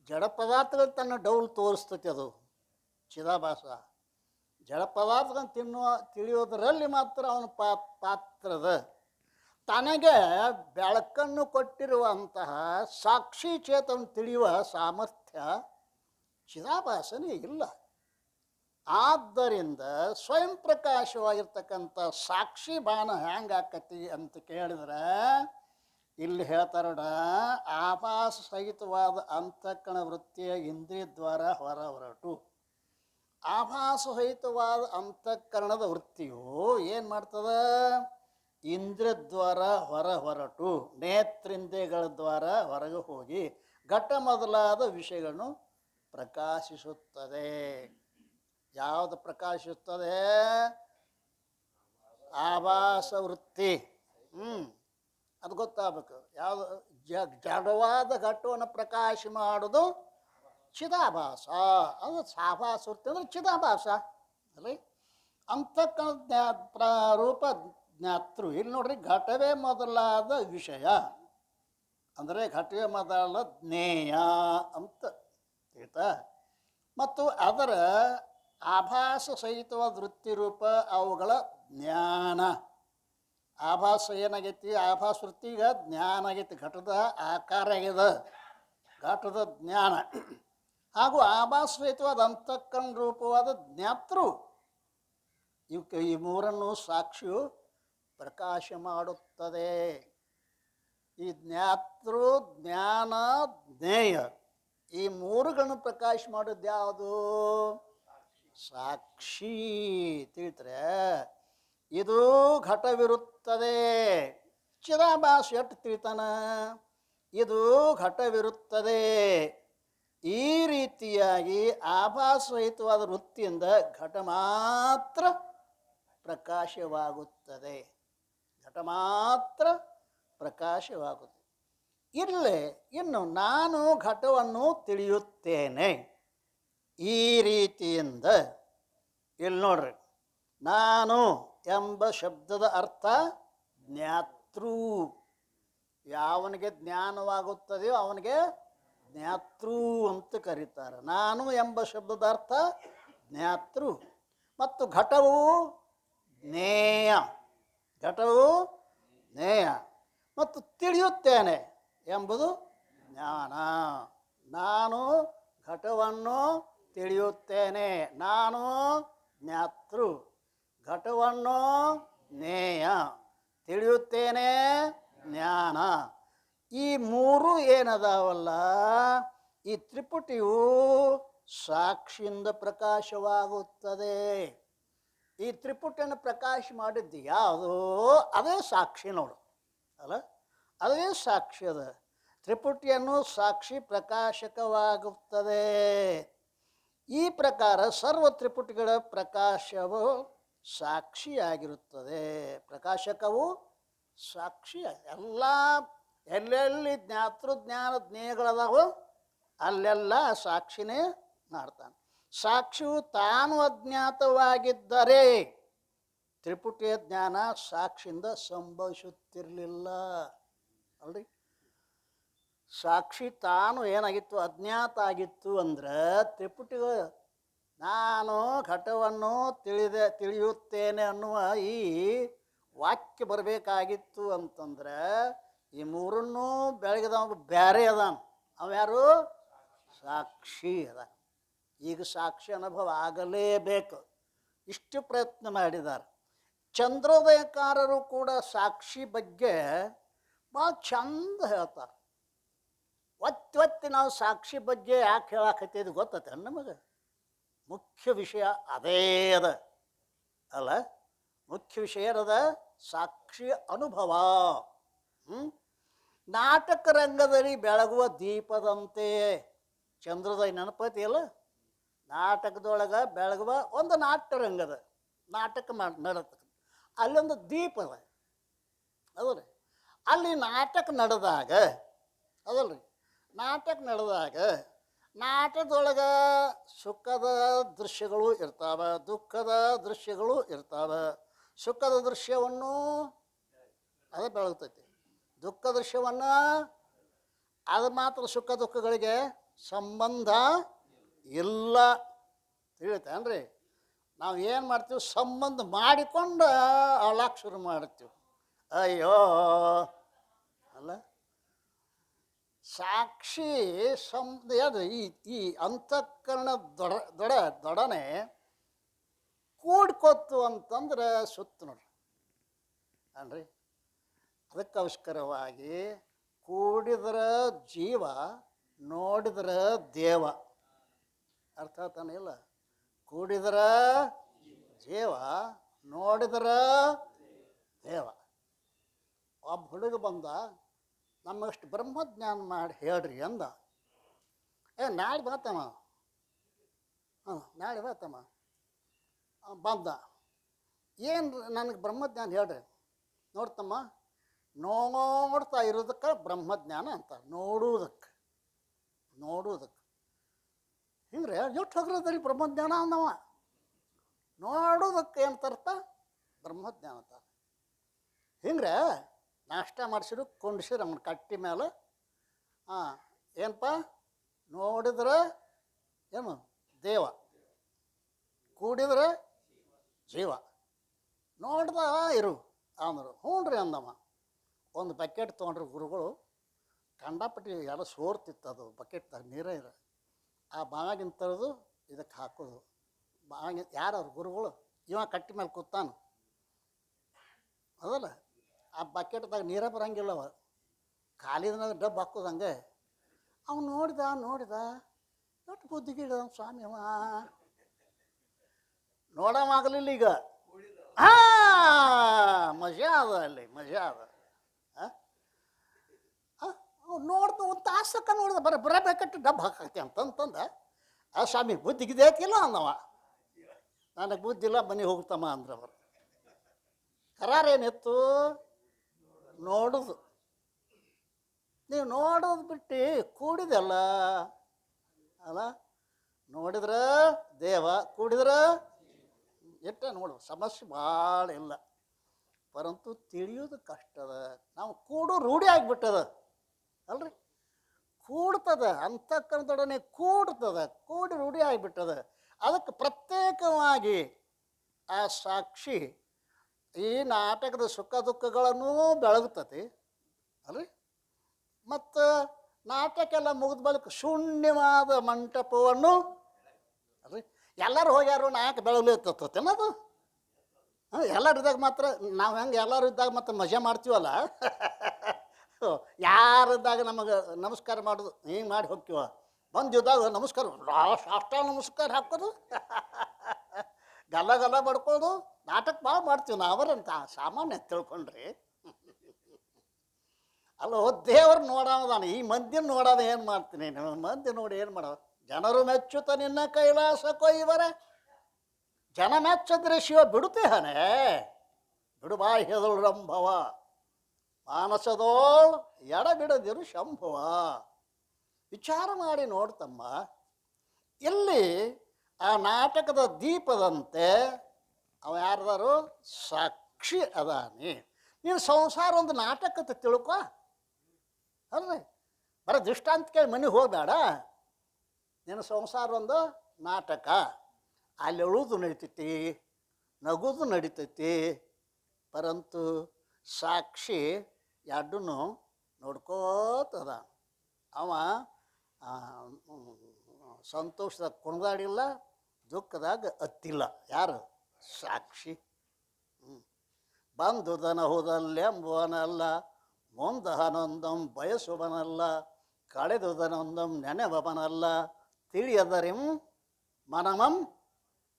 ಜಡ ಪದಾರ್ಥಗಳು ತನ್ನ ಡೌಲ್ ತೋರಿಸ್ತೈತಿ. ಅದು ಚಿದಾಭಾಸ. ಜಡ ಪದಾರ್ಥಗಳನ್ನು ತಿಳಿಯೋದರಲ್ಲಿ ಮಾತ್ರ ಅವನ ಪಾತ್ರದ. ತನಗೆ ಬೆಳಕನ್ನು ಕೊಟ್ಟಿರುವಂತಹ ಸಾಕ್ಷಿ ಚೇತನ ತಿಳಿಯುವ ಸಾಮರ್ಥ್ಯ ಚಿದಾಭಾಸನೇ ಇಲ್ಲ. ಆದ್ದರಿಂದ ಸ್ವಯಂ ಪ್ರಕಾಶವಾಗಿರ್ತಕ್ಕಂಥ ಸಾಕ್ಷಿ ಭಾನ ಹೆಂಗಾಕತಿ ಅಂತ ಕೇಳಿದ್ರೆ ಇಲ್ಲಿ ಹೇಳ್ತಾರೋಡ, ಆಭಾಸ ಸಹಿತವಾದ ಅಂತಃಕರಣ ವೃತ್ತಿಯ ಇಂದ್ರಿಯ ದ್ವಾರ ಹೊರ ಹೊರಟು. ಆಭಾಸ ಸಹಿತವಾದ ಅಂತಃಕರಣದ ವೃತ್ತಿಯು ಏನು ಮಾಡ್ತದ? ಇಂದ್ರಿಯ ದ್ವಾರ ಹೊರ ಹೊರಟು ನೇತ್ರೇಂದ್ರಿಯಗಳ ದ್ವಾರ ಹೊರಗೆ ಹೋಗಿ ಘಟ ಮೊದಲಾದ ವಿಷಯಗಳನ್ನು ಪ್ರಕಾಶಿಸುತ್ತದೆ. ಯಾವುದು ಪ್ರಕಾಶಿಸುತ್ತದೆ? ಆಭಾಸ ವೃತ್ತಿ. ಅದು ಗೊತ್ತಾಗಬೇಕು. ಯಾವುದು? ಜಡವಾದ ಘಟವನ್ನು ಪ್ರಕಾಶ ಮಾಡೋದು ಚಿದಾಭಾಸ. ಅದು ಸಾಭಾಸ ವೃತ್ತಿ ಅಂದರೆ ಚಿದಾಭಾಸ ಅಲ್ಲ. ಅಂತಃಕರಣ ರೂಪ ಜ್ಞಾತೃ. ಇಲ್ಲಿ ನೋಡ್ರಿ, ಘಟವೇ ಮೊದಲಾದ ವಿಷಯ ಅಂದರೆ ಘಟವೇ ಮೊದಲ ಜ್ಞೇಯ ಅಂತ ಹೇಳ್ತಾ, ಮತ್ತು ಅದರ ಆಭಾಸ ಸಹಿತವಾದ ವೃತ್ತಿ ರೂಪ ಅವುಗಳ ಜ್ಞಾನ. ಆಭಾಸ ಏನಾಗೈತಿ? ಆಭಾಸ ವೃತ್ತಿಗ ಜ್ಞಾನ ಆಗೈತಿ. ಘಟದ ಆಕಾರ ಆಗ್ಯದ, ಘಟದ ಜ್ಞಾನ. ಹಾಗೂ ಆಭಾಸ ಸಹಿತವಾದ ಅಂತಃಕರಣ ರೂಪವಾದ ಜ್ಞಾತೃ. ಇವಕ್ಕೆ ಈ ಮೂರನ್ನು ಸಾಕ್ಷಿಯು ಪ್ರಕಾಶ ಮಾಡುತ್ತದೆ. ಈ ಜ್ಞಾತೃ, ಜ್ಞಾನ, ಜ್ಞೇಯ ಈ ಮೂರುಗಳನ್ನು ಪ್ರಕಾಶ ಮಾಡೋದು ಯಾವುದು? ಸಾಕ್ಷಿ. ತಿಳಿದ್ರೆ ಇದು ಘಟವಿರುತ್ತದೆ. ಚಿದಾಭಾಸ ಎಷ್ಟು ತಿಳಿತಾನ? ಇದು ಘಟವಿರುತ್ತದೆ. ಈ ರೀತಿಯಾಗಿ ಆಭಾಸ ಸಹಿತವಾದ ವೃತ್ತಿಯಿಂದ ಘಟ ಮಾತ್ರ ಪ್ರಕಾಶವಾಗುತ್ತದೆ. ಘಟ ಮಾತ್ರ ಪ್ರಕಾಶವಾಗುತ್ತದೆ. ಇಲ್ಲೇ ಇನ್ನು ನಾನು ಘಟವನ್ನು ತಿಳಿಯುತ್ತೇನೆ ಈ ರೀತಿಯಿಂದ. ಇಲ್ಲಿ ನೋಡ್ರಿ, ನಾನು ಎಂಬ ಶಬ್ದದ ಅರ್ಥ ಜ್ಞಾತೃ. ಯಾವನಿಗೆ ಜ್ಞಾನವಾಗುತ್ತದೆಯೋ ಅವನಿಗೆ ಜ್ಞಾತೃ ಅಂತ ಕರೀತಾರೆ. ನಾನು ಎಂಬ ಶಬ್ದದ ಅರ್ಥ ಜ್ಞಾತೃ. ಮತ್ತು ಘಟವು ಜ್ಞೇಯ. ಘಟವು ಜ್ಞೇಯ. ಮತ್ತು ತಿಳಿಯುತ್ತೇನೆ ಎಂಬುದು ಜ್ಞಾನ. ನಾನು ಘಟವನ್ನು ತಿಳಿಯುತ್ತೇನೆ, ನಾನು ಜ್ಞಾತೃ. ಘಟವನ್ನು ಜ್ಞೇಯ, ತಿಳಿಯುತ್ತೇನೆ ಜ್ಞಾನ. ಈ ಮೂರು ಏನದಾವಲ್ಲ, ಈ ತ್ರಿಪುಟಿಯು ಸಾಕ್ಷಿಯಿಂದ ಪ್ರಕಾಶವಾಗುತ್ತದೆ. ಈ ತ್ರಿಪುಟಿಯನ್ನು ಪ್ರಕಾಶ ಮಾಡಿದ್ದು ಯಾವುದು? ಅದೇ ಸಾಕ್ಷಿ ನೋಡು ಅಲ್ಲ. ಅದೇ ಸಾಕ್ಷಿ. ಅದ ತ್ರಿಪುಟಿಯನ್ನು ಸಾಕ್ಷಿ ಪ್ರಕಾಶಕವಾಗುತ್ತದೆ. ಈ ಪ್ರಕಾರ ಸರ್ವ ತ್ರಿಪುಟಿಗಳ ಪ್ರಕಾಶವು ಸಾಕ್ಷಿಯಾಗಿರುತ್ತದೆ. ಪ್ರಕಾಶಕವು ಸಾಕ್ಷಿ. ಎಲ್ಲ ಎಲ್ಲೆಲ್ಲಿ ಜ್ಞಾತೃಜ್ಞಾನ ಜ್ಞೇಯಗಳದಾವೋ ಅಲ್ಲೆಲ್ಲ ಸಾಕ್ಷಿನೇ ಮಾಡ್ತಾನೆ. ಸಾಕ್ಷಿಯು ತಾನು ಅಜ್ಞಾತವಾಗಿದ್ದರೆ ತ್ರಿಪುಟಿಯ ಜ್ಞಾನ ಸಾಕ್ಷಿಯಿಂದ ಸಂಭವಿಸುತ್ತಿರಲಿಲ್ಲ ಅಲ್ರಿ. ಸಾಕ್ಷಿ ತಾನು ಏನಾಗಿತ್ತು, ಅಜ್ಞಾತ ಆಗಿತ್ತು ಅಂದ್ರೆ ತ್ರಿಪುಟಿಗ ನಾನು ಘಟವನ್ನು ತಿಳಿಯುತ್ತೇನೆ ಅನ್ನುವ ಈ ವಾಕ್ಯ ಬರಬೇಕಾಗಿತ್ತು ಅಂತಂದ್ರೆ ಈ ಮೂರನ್ನೂ ಬೆಳಗಿದವ ಬ್ಯಾರೆ ಅದಾನ. ಅವ್ಯಾರು? ಸಾಕ್ಷಿ ಅದ. ಈಗ ಸಾಕ್ಷಿ ಅನುಭವ ಆಗಲೇಬೇಕು. ಇಷ್ಟು ಪ್ರಯತ್ನ ಮಾಡಿದ್ದಾರೆ. ಚಂದ್ರೋದಯಕಾರರು ಕೂಡ ಸಾಕ್ಷಿ ಬಗ್ಗೆ ಭಾಳ ಚಂದ ಹೇಳ್ತಾರೆ. ಒತ್ತಿ ನಾವು ಸಾಕ್ಷಿ ಬಗ್ಗೆ ಯಾಕೆ ಹೇಳಾಕತ್ತಿದ್ದು ಗೊತ್ತತೆ ನಮಗೆ? ಮುಖ್ಯ ವಿಷಯ ಅದೇ ಅದ ಅಲ್ಲ. ಮುಖ್ಯ ವಿಷಯ ಏನದ? ಸಾಕ್ಷಿ ಅನುಭವ. ನಾಟಕ ರಂಗದಲ್ಲಿ ಬೆಳಗುವ ದೀಪದಂತೆ ಚಂದ್ರೋದಯ ನೆನಪತಿ ಅಲ್ಲ. ನಾಟಕದೊಳಗೆ ಬೆಳಗುವ ಒಂದು ನಾಟ್ಯ ರಂಗದ ನಾಟಕ ನಡತಕ್ಕ ಅಲ್ಲೊಂದು ದೀಪ ಅದ ಅದಲ್ರಿ. ಅಲ್ಲಿ ನಾಟಕ ನಡೆದಾಗ ಅದಲ್ರಿ, ನಾಟಕ ನಡೆದಾಗ ನಾಟಕದೊಳಗೆ ಸುಖದ ದೃಶ್ಯಗಳು ಇರ್ತಾವೆ, ದುಃಖದ ದೃಶ್ಯಗಳು ಇರ್ತಾವೆ. ಸುಖದ ದೃಶ್ಯವನ್ನು ಅದು ಬೆಳಗ್ತೈತಿ, ದುಃಖ ದೃಶ್ಯವನ್ನು ಅದು ಮಾತ್ರ ಸುಖ ದುಃಖಗಳಿಗೆ ಸಂಬಂಧ ಇಲ್ಲ. ತಿಳಿತೇನ್ರಿ? ನಾವು ಏನು ಮಾಡ್ತೀವಿ, ಸಂಬಂಧ ಮಾಡಿಕೊಂಡು ಅಳಕ್ಕೆ ಶುರು ಮಾಡ್ತೀವಿ. ಅಯ್ಯೋ ಅಲ್ಲ. ಸಾಕ್ಷಿ ಅದು ಈ ಅಂತಃಕರಣ ದೊಡನೆ ಕೂಡ್ಕೊತ್ತು ಅಂತಂದ್ರೆ ಸುತ್ತು ನೋಡ್ರಿ ಅನ್ರಿ. ಅದಕ್ಕೋಸ್ಕರವಾಗಿ ಕೂಡಿದ್ರ ಜೀವ, ನೋಡಿದ್ರ ದೇವ. ಅರ್ಥ ಆತಾನೆ ಇಲ್ಲ? ಕೂಡಿದ್ರ ಜೀವ, ನೋಡಿದ್ರ ದೇವ. ಒಬ್ಬ ಹುಡುಗ ಬಂದ, ನಮ್ಮಷ್ಟು ಬ್ರಹ್ಮಜ್ಞಾನ ಮಾಡಿ ಹೇಳ್ರಿ ಅಂದ. ನಾಳೆ ಬಾತಮ್ಮ, ನಾಳೆ ಬಾತಮ್ಮ ಬಂದ. ಏನು ನನಗೆ ಬ್ರಹ್ಮಜ್ಞಾನ ಹೇಳ್ರಿ. ನೋಡ್ತಮ್ಮ, ನೋಡ್ತಾ ಇರೋದಕ್ಕೆ ಬ್ರಹ್ಮಜ್ಞಾನ ಅಂತ. ನೋಡುವುದಕ್ಕೆ ಹಿಂಗ್ರೆ ಎಷ್ಟು ಹೋಗ್ರದ್ರಿ ಬ್ರಹ್ಮಜ್ಞಾನ ಅಂದವ. ನೋಡೋದಕ್ಕೆ ಏನಂತಾರಪ್ಪ? ಬ್ರಹ್ಮಜ್ಞಾನ ಅಂತ. ಹಿಂಗ್ರೆ ನಾಷ್ಟ ಮಾಡಿಸಿರು, ಕೊಂಡಿಸಿರು ಅವನ ಕಟ್ಟಿ ಮೇಲೆ. ಏನಪ್ಪ? ನೋಡಿದ್ರೆ ಏನು? ದೇವ. ಕೂಡಿದ್ರೆ ಜೀವ. ನೋಡ್ದ ಇರು ಅಂದರು. ಹ್ಞೂ ರೀ ಅಂದಮ್ಮ. ಒಂದು ಬಕೆಟ್ ತೊಗೊಂಡ್ರು ಗುರುಗಳು. ಕಂಡಪಟ್ಟಿ ಎಲ್ಲ ಸೋರ್ತಿತ್ತದು ಬಕೆಟ್ದಾಗ, ನೀರೇ ಇರ. ಆ ಬಾವಾಗಿನ ತರೋದು ಇದಕ್ಕೆ ಹಾಕೋದು. ಬಾವಾಗಿ ಯಾರವ್ರು ಗುರುಗಳು? ಇವ ಕಟ್ಟಿ ಮೇಲೆ ಕೂತಾನು ಅದಲ್ಲ. ಆ ಬಕೆಟ್ದಾಗ ನೀರೇ ಬರಂಗಿಲ್ಲವ, ಖಾಲಿದ ಡಬ್ಬು ಹಾಕೋದು ಹಂಗೆ. ಅವ್ನು ನೋಡಿದ ಎಷ್ಟು ಬುದ್ಧಿಗಿಡ ಸ್ವಾಮಿ ಅವ. ನೋಡವಾಗಲಿಲ್ಲ ಈಗ. ಮಜಾ ಅದ ಅಲ್ಲಿ, ಮಜಾ ಅದ. ನೋಡ್ದು ಒಂದು ತಾಸಕ್ಕ ನೋಡ್ದ, ಬರಬೇಕಟ್ಟು ಡಬ್ಬು ಹಾಕಿ ಅಂತಂದ. ಆ ಸ್ವಾಮಿ ಬುದ್ಧಿಗಿದೆ ಹಾಕಿಲ್ಲ ಅಂದವ. ನನಗೆ ಬುದ್ಧಿಲ್ಲ, ಮನೆಗೆ ಹೋಗ್ತಮ್ಮ ಅಂದ್ರವರು. ಕರಾರೇನಿತ್ತು? ನೋಡುದು. ನೀವು ನೋಡೋದು ಬಿಟ್ಟು ಕೂಡಿದೆಲ್ಲ ಅಲ್ಲ. ನೋಡಿದ್ರ ದೇವ, ಕೂಡಿದ್ರ ಎಷ್ಟೇ ನೋಡು. ಸಮಸ್ಯೆ ಭಾಳ ಇಲ್ಲ, ಪರಂತು ತಿಳಿಯೋದು ಕಷ್ಟದ. ನಾವು ಕೂಡು ರೂಢಿ ಆಗಿಬಿಟ್ಟದ ಅಲ್ರಿ. ಕೂಡ್ತದ, ಅಂತಕ್ಕಂಥೊಡನೆ ಕೂಡ್ತದ, ಕೂಡಿ ರೂಢಿ ಆಗಿಬಿಟ್ಟದ. ಅದಕ್ಕೆ ಪ್ರತ್ಯೇಕವಾಗಿ ಆ ಸಾಕ್ಷಿ ಈ ನಾಟಕದ ಸುಖ ದುಃಖಗಳನ್ನೂ ಬೆಳಗ್ತತಿ ಅಲ್ರಿ. ಮತ್ತು ನಾಟಕ ಎಲ್ಲ ಮುಗಿದ ಬಳಿಕ ಶೂನ್ಯವಾದ ಮಂಟಪವನ್ನು ಅಲ್ರಿ. ಎಲ್ಲರೂ ಹೋಗ್ಯಾರು, ನಾಯಕ ಬೆಳಗ್ಲಿತ್ತೇನದು. ಎಲ್ಲರೂ ಇದ್ದಾಗ ಮಾತ್ರ ನಾವು ಹೆಂಗೆ ಎಲ್ಲರೂ ಇದ್ದಾಗ ಮತ್ತೆ ಮಜಾ ಮಾಡ್ತೀವಲ್ಲ. ಯಾರಿದ್ದಾಗ ನಮಗೆ ನಮಸ್ಕಾರ ಮಾಡೋದು ಹಿಂಗೆ ಮಾಡಿ ಹೋಗ್ತೀವ. ಬಂದಿದ್ದಾಗ ನಮಸ್ಕಾರ, ಸಾಷ್ಟಾಂಗ ನಮಸ್ಕಾರ ಹಾಕೋದು, ಗಲ್ಲ ಬಡ್ಕೋದು. ನಾಟಕ ಭಾಳ ಮಾಡ್ತೀವಿ ನಾವರಂತ ಸಾಮಾನ್ಯ ತಿಳ್ಕೊಂಡ್ರಿ. ಅಲ್ಲೋ ದೇವ್ರು ನೋಡೋದಾನ, ಈ ಮಂದಿನ ನೋಡೋದು ಏನು ಮಾಡ್ತೀನಿ? ಮಂದಿ ನೋಡಿ ಏನು ಮಾಡೋದು? ಜನರು ಮೆಚ್ಚುತ್ತ ನಿನ್ನ ಕೈಲಾಸ ಕೊಯ್ವರ. ಜನ ಮೆಚ್ಚದ್ರೆ ಶಿವ ಬಿಡುತ್ತೇನೆ. ಬಿಡುಬಾಹ್ಯದಳು ರಂಭವ, ಮಾನಸದೋಳ್ ಎಡಬಿಡದಿರು ಶಂಭುವ. ವಿಚಾರ ಮಾಡಿ ನೋಡ್ತಮ್ಮ, ಇಲ್ಲಿ ಆ ನಾಟಕದ ದೀಪದಂತೆ ಅವ ಯಾರ್ದಾರು ಸಾಕ್ಷಿ ಅದಾನೆ. ನೀನು ಸಂಸಾರ ಒಂದು ನಾಟಕ ಅಂತ ತಿಳ್ಕೊ ಅಲ್ರಿ, ಬರೀ ದೃಷ್ಟಾಂತ ಕೇಳಿ ಮನೆಗೆ ಹೋಗಬೇಡ. ನಿನ್ನ ಸಂಸಾರ ಒಂದು ನಾಟಕ. ಅಲ್ಲಿ ಅಳುವುದು ನಡಿತೈತಿ, ನಗುವುದು ನಡಿತೈತಿ, ಪರಂತು ಸಾಕ್ಷಿ ಎರಡನ್ನೂ ನೋಡ್ಕೋತದ. ಅವ ಸಂತೋಷದಾಗ ಕುಣಿದಾಡಿಲ್ಲ, ದುಃಖದಾಗ ಅತ್ತಿಲ್ಲ. ಯಾರು? ಸಾಕ್ಷಿ. ಬಂದುದನ ಹೋದಲ್ಲೆಂಬುವನಲ್ಲ, ಮುಂದಹನೊಂದಂ ಬಯಸುವನಲ್ಲ, ಕಳೆದುದನೊಂದಂ ನೆನೆವನಲ್ಲ, ತಿಳಿಯದರಿಂ ಮನಮಂ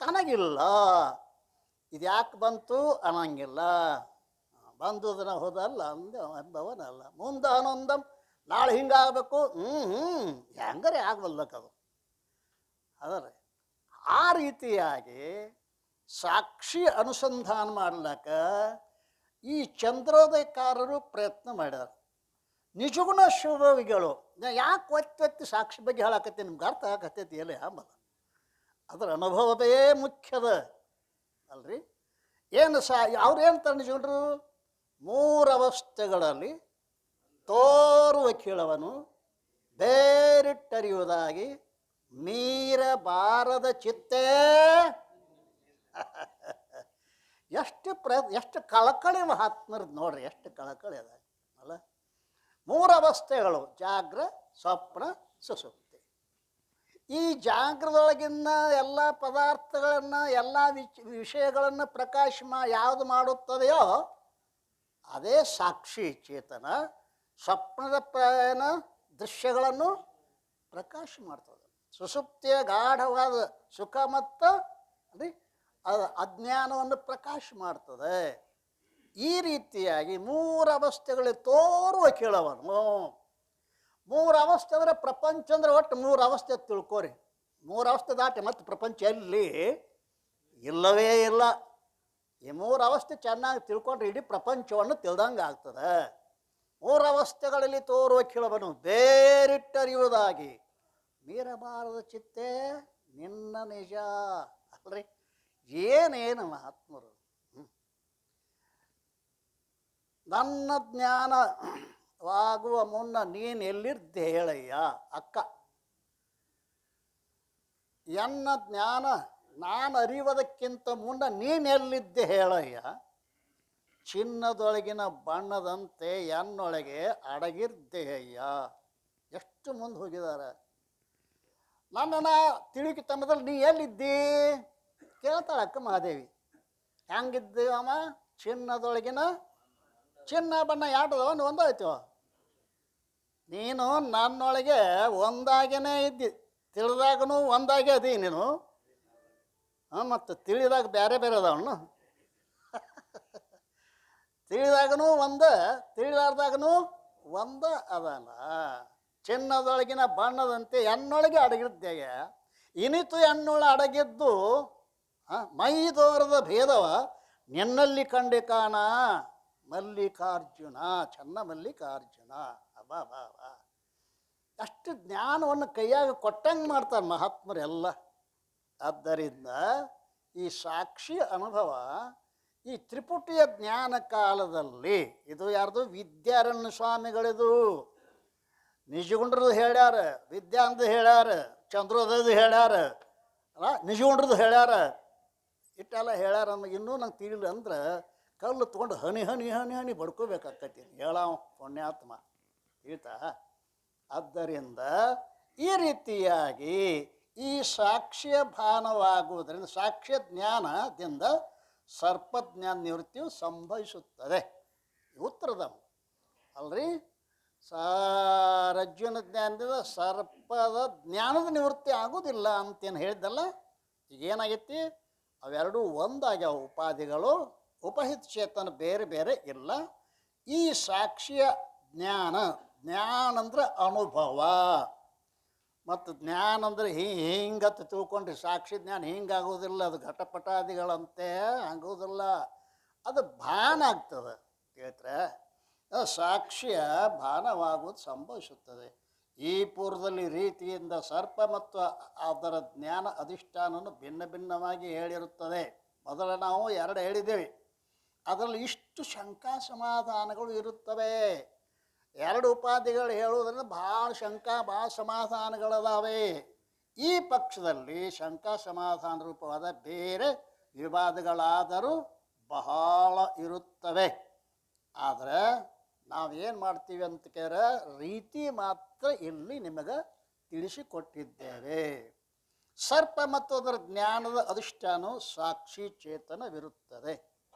ತನಗಿಲ್ಲ. ಇದು ಯಾಕೆ ಬಂತು ಅನ್ನಂಗಿಲ್ಲ. ಬಂದುದನ ಹೋದಲ್ಲ ಎಂಬವನಲ್ಲ, ಮುಂದಹನೊಂದಂ ನಾಳೆ ಹಿಂಗಾಗಬೇಕು, ಹೆಂಗರೆ ಆಗಬಲ್ಲಕ್ಕದು. ಅದರ ಆ ರೀತಿಯಾಗಿ ಸಾಕ್ಷಿ ಅನುಸಂಧಾನ ಮಾಡ್ಲಕ್ಕ ಈ ಚಂದ್ರೋದಯಕಾರರು ಪ್ರಯತ್ನ ಮಾಡ್ಯಾರ. ನಿಜಗುಣ ಶಿವವಿಗಳು ಯಾಕೆ ಒತ್ತಿ ಸಾಕ್ಷಿ ಬಗ್ಗೆ ಹೇಳಾಕತ್ತಿ, ನಿಮ್ಗೆ ಅರ್ಥ ಆಗತ್ತೈತಿ ಎಲೆ ಅಂಬಲ್ಲ. ಅದರ ಅನುಭವವೇ ಮುಖ್ಯದ ಅಲ್ರಿ. ಏನು ಅವ್ರೇನು ನಿಜಗುಣರು? ಮೂರು ಅವಸ್ಥೆಗಳಲ್ಲಿ ತೋರುವ ಕೀಳವನು ಬೇರಿಟ್ಟರಿಯುವುದಾಗಿ ಮೀರಬಾರದ ಚಿತ್ತೇ. ಎಷ್ಟು ಕಳಕಳಿ ಮಹಾತ್ಮರದ್ದು ನೋಡ್ರಿ, ಎಷ್ಟು ಕಳಕಳಿ ಅದ ಅಲ್ಲ. ಮೂರು ಅವಸ್ಥೆಗಳು: ಜಾಗ್ರ, ಸ್ವಪ್ನ, ಸುಷುಪ್ತಿ. ಈ ಜಾಗ್ರದೊಳಗಿನ ಎಲ್ಲ ಪದಾರ್ಥಗಳನ್ನು, ಎಲ್ಲ ವಿಷಯಗಳನ್ನು ಪ್ರಕಾಶ ಯಾವುದು ಮಾಡುತ್ತದೆಯೋ ಅದೇ ಸಾಕ್ಷಿ ಚೇತನ. ಸ್ವಪ್ನದ ದೃಶ್ಯಗಳನ್ನು ಪ್ರಕಾಶ ಮಾಡ್ತದೆ. ಸುಷುಪ್ತಿಯ ಗಾಢವಾದ ಸುಖ ಮತ್ತು ಅಜ್ಞಾನವನ್ನು ಪ್ರಕಾಶ ಮಾಡ್ತದೆ. ಈ ರೀತಿಯಾಗಿ ಮೂರು ಅವಸ್ಥೆಗಳಲ್ಲಿ ತೋರುವ ಕೇಳವನು. ಮೂರು ಅವಸ್ಥೆ ಅಂದರೆ ಪ್ರಪಂಚ ಅಂದರೆ ಒಟ್ಟು ಮೂರು ಅವಸ್ಥೆ ತಿಳ್ಕೋರಿ. ಮೂರು ಅವಸ್ಥೆ ದಾಟಿ ಮತ್ತು ಪ್ರಪಂಚ ಎಲ್ಲಿ ಇಲ್ಲವೇ ಇಲ್ಲ. ಈ ಮೂರು ಅವಸ್ಥೆ ಚೆನ್ನಾಗಿ ತಿಳ್ಕೊಂಡ್ರೆ ಇಡೀ ಪ್ರಪಂಚವನ್ನು ತಿಳ್ದಂಗೆ ಆಗ್ತದೆ. ಮೂರು ಅವಸ್ಥೆಗಳಲ್ಲಿ ತೋರುವ ಕೇಳವನು ಬೇರಿಟ್ಟರಿಯುವುದಾಗಿ ಮೀರಬಾರದ ಚಿತ್ತೆ ನಿನ್ನ ನಿಜ ಅಲ್ರಿ. ಏನೇನು ಮಹಾತ್ಮರು. ನನ್ನ ಜ್ಞಾನವಾಗುವ ಮುನ್ನ ನೀನು ಎಲ್ಲಿರ್ದೆ ಹೇಳಯ್ಯ ಅಕ್ಕ. ಎನ್ನ ಜ್ಞಾನ ನಾನು ಅರಿಯುವುದಕ್ಕಿಂತ ಮುನ್ನ ನೀನೆಲ್ಲಿದ್ದೆ ಹೇಳಯ್ಯ. ಚಿನ್ನದೊಳಗಿನ ಬಣ್ಣದಂತೆ ಎನ್ನೊಳಗೆ ಅಡಗಿರ್ದೆಯ್ಯ. ಎಷ್ಟು ಮುಂದೆ ಹೋಗಿದ್ದಾರೆ. ನನ್ನನ್ನು ತಿಳಿಕಿತನದಲ್ಲಿ ನೀ ಎಲ್ಲಿದ್ದಿ ಕೇಳ್ತಾಳೆ ಅಕ್ಕ ಮಹಾದೇವಿ. ಹೆಂಗಿದ್ದೀವಮ್ಮ? ಚಿನ್ನದೊಳಗಿನ ಚಿನ್ನ ಬಣ್ಣ ಯಾಟದವ ಒಂದಾಯ್ತು. ನೀನು ನನ್ನೊಳಗೆ ಒಂದಾಗೇ ಇದ್ದಿ. ತಿಳಿದಾಗನು ಒಂದಾಗೆ ಅದಿ ನೀನು. ಮತ್ತು ತಿಳಿದಾಗ ಬೇರೆ ಬೇರೆ ಅದಾವಣ್ಣು. ತಿಳಿದಾಗನು ಒಂದ, ತಿಳಿಲಾರ್ದಾಗನು ಒಂದ ಅದಲ್ಲ. ಚಿನ್ನದೊಳಗಿನ ಬಣ್ಣದಂತೆ ಎನ್ನೊಳಗೆ ಅಡಗಿದ್ದೇಯ. ಇನಿತು ಎನ್ನೊಳ ಅಡಗಿದ್ದು ಮೈದೋರದ ಭೇದವ ನಿನ್ನಲ್ಲಿ ಕಂಡೆ ಕಾಣ ಮಲ್ಲಿಕಾರ್ಜುನ. ಚನ್ನ ಮಲ್ಲಿಕಾರ್ಜುನ. ಅಬಾ ಬಾ ಬಾ. ಅಷ್ಟು ಜ್ಞಾನವನ್ನು ಕೈಯಾಗ ಕೊಟ್ಟಂಗೆ ಮಾಡ್ತಾರೆ ಮಹಾತ್ಮರೆಲ್ಲ. ಆದ್ದರಿಂದ ಈ ಸಾಕ್ಷಿ ಅನುಭವ ಈ ತ್ರಿಪುಟಿಯ ಜ್ಞಾನ ಕಾಲದಲ್ಲಿ, ಇದು ಯಾರ್ದು? ವಿದ್ಯಾರಣ್ಯ ಸ್ವಾಮಿಗಳಿದು. ನಿಜಗುಂಡ್ರದ್ದು ಹೇಳ್ಯಾರ, ವಿದ್ಯಾಂತ ಹೇಳ್ಯಾರ, ಚಂದ್ರೋದಯದು ಹೇಳ್ಯಾರ, ಅಲ್ಲ ನಿಜಗುಂಡ್ರದ್ದು ಹೇಳ್ಯಾರ. ಇಟ್ಟೆಲ್ಲ ಹೇಳ್ಯಾರ. ಇನ್ನೂ ನಂಗೆ ತಿಳಿಲ್ಲ ಅಂದ್ರೆ ಕಲ್ಲು ತೊಗೊಂಡು ಹನಿ ಹನಿ ಹನಿ ಹನಿ ಬಡ್ಕೋಬೇಕಾಕತಿ ಹೇಳವ ಪುಣ್ಯಾತ್ಮ ಈತ. ಆದ್ದರಿಂದ ಈ ರೀತಿಯಾಗಿ ಈ ಸಾಕ್ಷ್ಯ ಭಾನವಾಗುವುದರಿಂದ, ಸಾಕ್ಷ್ಯ ಜ್ಞಾನದಿಂದ ಸರ್ಪಜ್ಞಾನ ನಿವೃತ್ತಿಯು ಸಂಭವಿಸುತ್ತದೆ. ಉತ್ತರದ ಅಲ್ರಿ. ರಜ್ಜುನ ಜ್ಞಾನದಿಂದ ಸರ್ಪದ ಜ್ಞಾನದ ನಿವೃತ್ತಿ ಆಗೋದಿಲ್ಲ ಅಂತೇನು ಹೇಳಿದ್ದಲ್ಲ. ಈಗೇನಾಗೈತಿ? ಅವೆರಡೂ ಒಂದಾಗ್ಯಾವ ಉಪಾಧಿಗಳು. ಉಪಹಿತ ಚೇತನ ಬೇರೆ ಬೇರೆ ಇಲ್ಲ. ಈ ಸಾಕ್ಷಿಯ ಜ್ಞಾನ, ಜ್ಞಾನ ಅಂದ್ರೆ ಅನುಭವ, ಮತ್ತು ಜ್ಞಾನ ಅಂದರೆ ಹಿಂಗತ್ತು ತಿಳ್ಕೊಂಡ್ರಿ. ಸಾಕ್ಷಿ ಜ್ಞಾನ ಹಿಂಗಾಗೋದಿಲ್ಲ, ಅದು ಘಟಪಟಾದಿಗಳಂತೆ ಆಗೋದಿಲ್ಲ, ಅದು ಭಾನ ಆಗ್ತದೆ. ಹೇಳ್ತಾರೆ ಸಾಕ್ಷ್ಯ ಭಾನವಾಗುವುದು ಸಂಭವಿಸುತ್ತದೆ. ಈ ಪೂರ್ವದಲ್ಲಿ ರೀತಿಯಿಂದ ಸರ್ಪ ಮತ್ತು ಅದರ ಜ್ಞಾನ ಅಧಿಷ್ಠಾನವನ್ನು ಭಿನ್ನ ಭಿನ್ನವಾಗಿ ಹೇಳಿರುತ್ತದೆ. ಮೊದಲು ನಾವು ಎರಡು ಹೇಳಿದ್ದೇವೆ. ಅದರಲ್ಲಿ ಇಷ್ಟು ಶಂಕಾ ಸಮಾಧಾನಗಳು ಇರುತ್ತವೆ. ಎರಡು ಉಪಾಧಿಗಳು ಹೇಳುವುದರಿಂದ ಭಾಳ ಸಮಾಧಾನಗಳದಾವೆ. ಈ ಪಕ್ಷದಲ್ಲಿ ಶಂಕಾ ಸಮಾಧಾನ ರೂಪವಾದ ಬೇರೆ ವಿವಾದಗಳಾದರೂ ಬಹಳ ಇರುತ್ತವೆ. ಆದರೆ ನಾವೇನು ಮಾಡ್ತೀವಿ ಅಂತ ಕೇಳಿದ್ರೆ ರೀತಿ ಮಾತ್ರ ಇಲ್ಲಿ ನಿಮಗೆ ತಿಳಿಸಿಕೊಟ್ಟಿದ್ದೇವೆ. ಸರ್ಪ ಮತ್ತು ಅದರ ಜ್ಞಾನದ ಅಧಿಷ್ಠಾನ ಸಾಕ್ಷಿ ಚೇತನವಿರುತ್ತದೆ.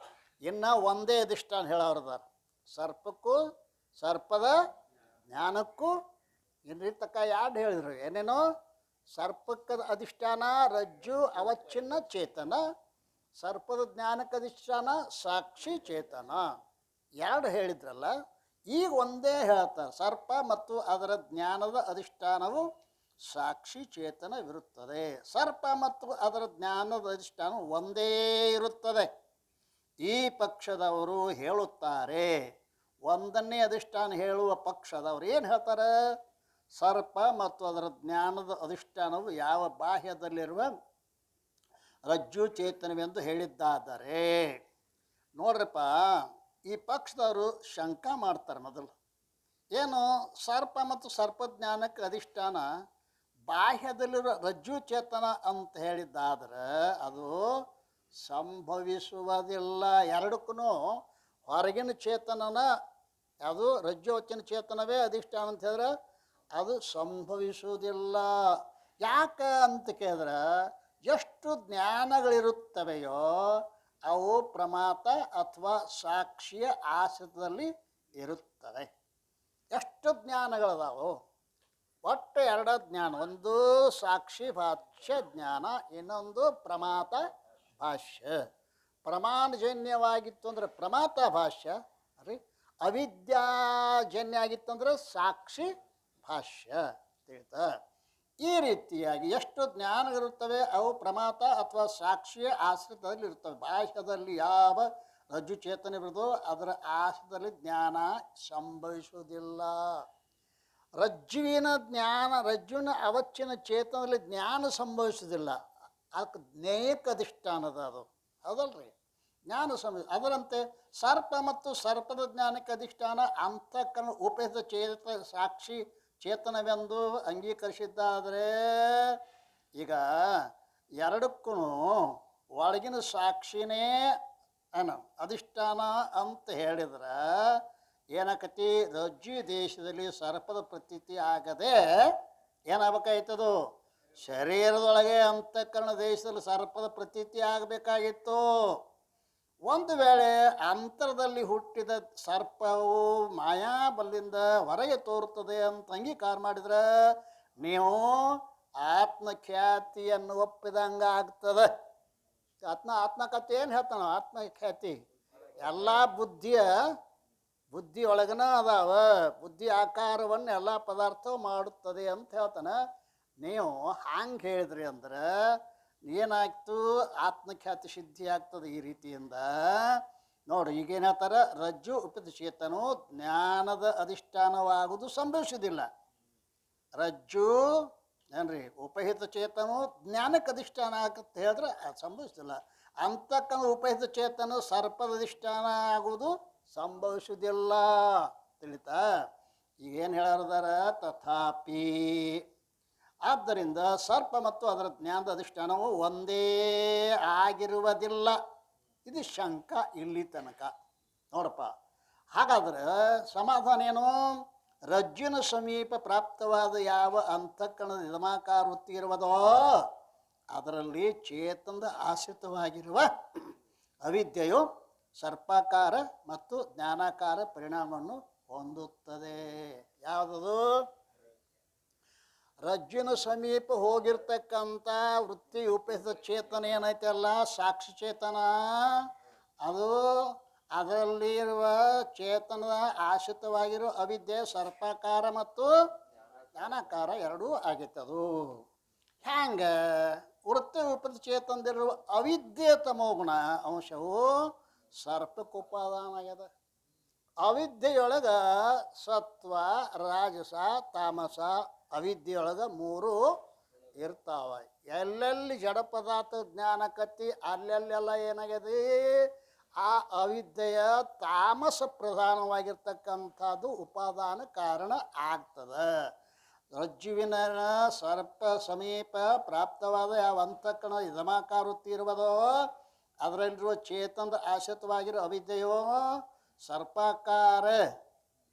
ಇನ್ನು ಒಂದೇ ಅಧಿಷ್ಠಾನ ಹೇಳೋರ್ದಾರ. ಸರ್ಪಕ್ಕೂ ಸರ್ಪದ ಜ್ಞಾನಕ್ಕೂ ಇನ್ನು ತಕ್ಕ ಎರಡು ಹೇಳಿದ್ರು. ಏನೇನೋ ಸರ್ಪಕ್ಕದ ಅಧಿಷ್ಠಾನ ರಜ್ಜು ಅವಚ್ಛಿನ್ನ ಚೇತನ, ಸರ್ಪದ ಜ್ಞಾನಕ್ಕೆ ಅಧಿಷ್ಠಾನ ಸಾಕ್ಷಿ ಚೇತನ, ಎರಡು ಹೇಳಿದ್ರಲ್ಲ. ಈಗ ಒಂದೇ ಹೇಳ್ತಾರೆ, ಸರ್ಪ ಮತ್ತು ಅದರ ಜ್ಞಾನದ ಅಧಿಷ್ಠಾನವು ಸಾಕ್ಷಿ ಚೇತನವಿರುತ್ತದೆ. ಸರ್ಪ ಮತ್ತು ಅದರ ಜ್ಞಾನದ ಅಧಿಷ್ಠಾನ ಒಂದೇ ಇರುತ್ತದೆ. ಈ ಪಕ್ಷದವರು ಹೇಳುತ್ತಾರೆ. ಒಂದನೇ ಅಧಿಷ್ಠಾನ ಹೇಳುವ ಪಕ್ಷದವರು ಏನು ಹೇಳ್ತಾರೆ? ಸರ್ಪ ಮತ್ತು ಅದರ ಜ್ಞಾನದ ಅಧಿಷ್ಠಾನವು ಯಾವ ಬಾಹ್ಯದಲ್ಲಿರುವ ರಜ್ಜು ಚೇತನವೆಂದು ಹೇಳಿದ್ದಾದರೆ. ನೋಡ್ರಪ್ಪ, ಈ ಪಕ್ಷದವರು ಶಂಕ ಮಾಡ್ತಾರೆ. ಮೊದಲು ಏನು, ಸರ್ಪ ಮತ್ತು ಸರ್ಪಜ್ಞಾನಕ್ಕೆ ಅಧಿಷ್ಠಾನ ಬಾಹ್ಯದಲ್ಲಿರುವ ರಜ್ಜು ಚೇತನ ಅಂತ ಹೇಳಿದ್ದಾದ್ರೆ ಅದು ಸಂಭವಿಸುವುದಿಲ್ಲ. ಎರಡಕ್ಕೂ ಹೊರಗಿನ ಚೇತನನ ಅದು ರಜ್ಜುವಚ್ಚಿನ ಚೇತನವೇ ಅಧಿಷ್ಠಾನ ಅಂತ ಹೇಳಿದ್ರೆ ಅದು ಸಂಭವಿಸುವುದಿಲ್ಲ. ಯಾಕೆ ಅಂತ ಕೇಳಿದ್ರೆ ಎಷ್ಟು ಜ್ಞಾನಗಳಿರುತ್ತವೆಯೋ ಅವು ಪ್ರಮಾತ ಅಥವಾ ಸಾಕ್ಷಿಯ ಆಶ್ರಿತದಲ್ಲಿ ಇರುತ್ತವೆ. ಎಷ್ಟು ಜ್ಞಾನಗಳದಾವು? ಒಟ್ಟು ಎರಡು ಜ್ಞಾನ. ಒಂದು ಸಾಕ್ಷಿ ಭಾಷ್ಯ ಜ್ಞಾನ, ಇನ್ನೊಂದು ಪ್ರಮಾತ ಭಾಷ್ಯ. ಪ್ರಮಾಣಜನ್ಯವಾಗಿತ್ತು ಅಂದರೆ ಪ್ರಮಾತ ಭಾಷ್ಯ ರೀ, ಅವಿದ್ಯಾಜನ್ಯ ಆಗಿತ್ತಂದ್ರೆ ಸಾಕ್ಷಿ ಭಾಷ್ಯ ತಿಳಿತಾ. ಈ ರೀತಿಯಾಗಿ ಎಷ್ಟು ಜ್ಞಾನಗಳಿರುತ್ತವೆ ಅವು ಪ್ರಮಾತ ಅಥವಾ ಸಾಕ್ಷಿಯ ಆಶ್ರಿತದಲ್ಲಿ ಇರುತ್ತವೆ. ಬಾಹ್ಯದಲ್ಲಿ ಯಾವ ರಜ್ಜು ಚೇತನ ಇರೋದು ಅದರ ಆಶ್ರಿತದಲ್ಲಿ ಜ್ಞಾನ ಸಂಭವಿಸುವುದಿಲ್ಲ. ರಜ್ಜುವಿನ ಜ್ಞಾನ, ರಜ್ಜುವಿನ ಅವಚ್ಚಿನ ಚೇತನದಲ್ಲಿ ಜ್ಞಾನ ಸಂಭವಿಸುವುದಿಲ್ಲ. ಅದಕ್ಕೆ ಜ್ಞೇಯಕ್ಕೆ ಅಧಿಷ್ಠಾನದ ಅದು ಹೌದಲ್ರಿ, ಜ್ಞಾನ ಅದರಂತೆ ಸರ್ಪ ಮತ್ತು ಸರ್ಪದ ಜ್ಞಾನಕ್ಕೆ ಅಧಿಷ್ಠಾನ ಅಂತಃಕರಣ ಉಪೇತ ಸಾಕ್ಷಿ ಚೇತನವೆಂದು ಅಂಗೀಕರಿಸಿದ್ದಾದರೆ ಈಗ ಎರಡಕ್ಕೂ ಒಳಗಿನ ಸಾಕ್ಷಿನೇ ಅಧಿಷ್ಠಾನ ಅಂತ ಹೇಳಿದ್ರೆ ಏನಾಕತಿ? ರಜ್ಜು ದೇಶದಲ್ಲಿ ಸರ್ಪದ ಪ್ರತೀತಿ ಆಗದೆ ಏನಾಗಬೇಕಾಯ್ತದು? ಶರೀರದೊಳಗೆ ಅಂತಃಕರಣ ದೇಶದಲ್ಲಿ ಸರ್ಪದ ಪ್ರತೀತಿ ಆಗಬೇಕಾಗಿತ್ತು. ಒಂದು ವೇಳೆ ಅಂತರದಲ್ಲಿ ಹುಟ್ಟಿದ ಸರ್ಪವು ಮಾಯಾಬಲ್ಲಿಂದ ಹೊರಗೆ ತೋರುತ್ತದೆ ಅಂತ ಅಂಗೀಕಾರ ಮಾಡಿದ್ರೆ ನೀವು ಆತ್ಮಖ್ಯಾತಿಯನ್ನು ಒಪ್ಪಿದಂಗೆ ಆಗ್ತದೆ. ಆತ್ಮಕಥೆ ಏನು ಹೇಳ್ತಾನ? ಆತ್ಮಖ್ಯಾತಿ ಎಲ್ಲ ಬುದ್ಧಿಯೊಳಗನ ಅದಾವ. ಬುದ್ಧಿ ಆಕಾರವನ್ನು ಎಲ್ಲ ಪದಾರ್ಥವು ಮಾಡುತ್ತದೆ ಅಂತ ಹೇಳ್ತಾನೆ. ನೀವು ಹಂಗೆ ಹೇಳಿದ್ರಿ ಅಂದ್ರೆ ಏನಾಗ್ತು? ಆತ್ಮಖ್ಯಾತಿ ಸಿದ್ಧಿ ಆಗ್ತದೆ ಈ ರೀತಿಯಿಂದ. ನೋಡ್ರಿ, ಈಗೇನು ಹೇಳ್ತಾರೆ? ರಜ್ಜು ಉಪಿತ ಚೇತನು ಜ್ಞಾನದ ಅಧಿಷ್ಠಾನವಾಗುವುದು ಸಂಭವಿಸುವುದಿಲ್ಲ. ರಜ್ಜು ಏನ್ರಿ ಉಪಹಿತ ಚೇತನು ಜ್ಞಾನಕ್ಕೆ ಅಧಿಷ್ಠಾನ ಆಗತ್ತೆ ಹೇಳಿದ್ರೆ ಅದು ಸಂಭವಿಸುವುದಿಲ್ಲ. ಅಂತಕ್ಕಂಥ ಉಪಹಿತ ಚೇತನು ಸರ್ಪದ ಅಧಿಷ್ಠಾನ ಆಗುವುದು ಸಂಭವಿಸುವುದಿಲ್ಲ. ತಿಳಿತಾ? ಈಗೇನು ಹೇಳಾರದಾರ? ತಥಾಪಿ ಆದ್ದರಿಂದ ಸರ್ಪ ಮತ್ತು ಅದರ ಜ್ಞಾನದ ಅಧಿಷ್ಠಾನವು ಒಂದೇ ಆಗಿರುವುದಿಲ್ಲ. ಇದು ಶಂಕ ಇಲ್ಲಿ ತನಕ. ನೋಡಪ್ಪ, ಹಾಗಾದ್ರೆ ಸಮಾಧಾನ ಏನು? ರಜ್ಜುನ ಸಮೀಪ ಪ್ರಾಪ್ತವಾದ ಯಾವ ಅಂತಃಕರಣದ ನಿಧಮಾಕಾರ ವೃತ್ತಿ ಇರುವುದೋ ಅದರಲ್ಲಿ ಚೇತನದ ಆಶ್ರಿತವಾಗಿರುವ ಅವಿದ್ಯೆಯು ಸರ್ಪಾಕಾರ ಮತ್ತು ಜ್ಞಾನಾಕಾರ ಪರಿಣಾಮವನ್ನು ಹೊಂದುತ್ತದೆ. ಯಾವುದದು? ರಜ್ಜುನ ಸಮೀಪ ಹೋಗಿರ್ತಕ್ಕಂಥ ವೃತ್ತಿ ಉಪೇತ ಚೇತನ ಏನೈತಲ್ಲ, ಸಾಕ್ಷಿ ಚೇತನ, ಅದು ಅದರಲ್ಲಿರುವ ಚೇತನದ ಆಶ್ರಿತವಾಗಿರೋ ಅವಿದ್ಯೆ ಸರ್ಪಾಕಾರ ಮತ್ತು ಜ್ಞಾನಾಕಾರ ಎರಡೂ ಆಗೈತದು. ಹ್ಯಾಂಗೆ? ವೃತ್ತಿ ಉಪೇತ ಚೇತನದಿರುವ ಅವಿದ್ಯೆ ತಮೋಗುಣ ಅಂಶವು ಸರ್ಪಕ್ಕೆ ಉಪಾದಾನ ಆಗ್ಯದ. ಅವಿದ್ಯೆಯೊಳಗೆ ಸತ್ವ, ರಾಜಸ, ತಾಮಸ, ಅವಿದ್ಯೆಯೊಳಗೆ ಮೂರು ಇರ್ತಾವ. ಎಲ್ಲೆಲ್ಲಿ ಜಡ ಪದಾರ್ಥ ಜ್ಞಾನಕತಿ ಅಲ್ಲೆಲ್ಲೆಲ್ಲ ಏನಾಗಿದೆ, ಆ ಅವಿದ್ಯೆಯ ತಾಮಸ ಪ್ರಧಾನವಾಗಿರ್ತಕ್ಕಂಥದ್ದು ಉಪಾದಾನ ಕಾರಣ ಆಗ್ತದೆ. ರಜ್ಜುವಿನ ಸರ್ಪ ಸಮೀಪ ಪ್ರಾಪ್ತವಾದ ಯಾವ ಅಂತಃಕರಣ ಇದಮಾಕಾರ ವೃತ್ತಿ ಇರುವುದೋ ಅದರಲ್ಲಿರುವ ಚೇತನದ ಆಶ್ರಿತವಾಗಿರೋ ಅವಿದ್ಯೆಯೋ ಸರ್ಪಾಕಾರ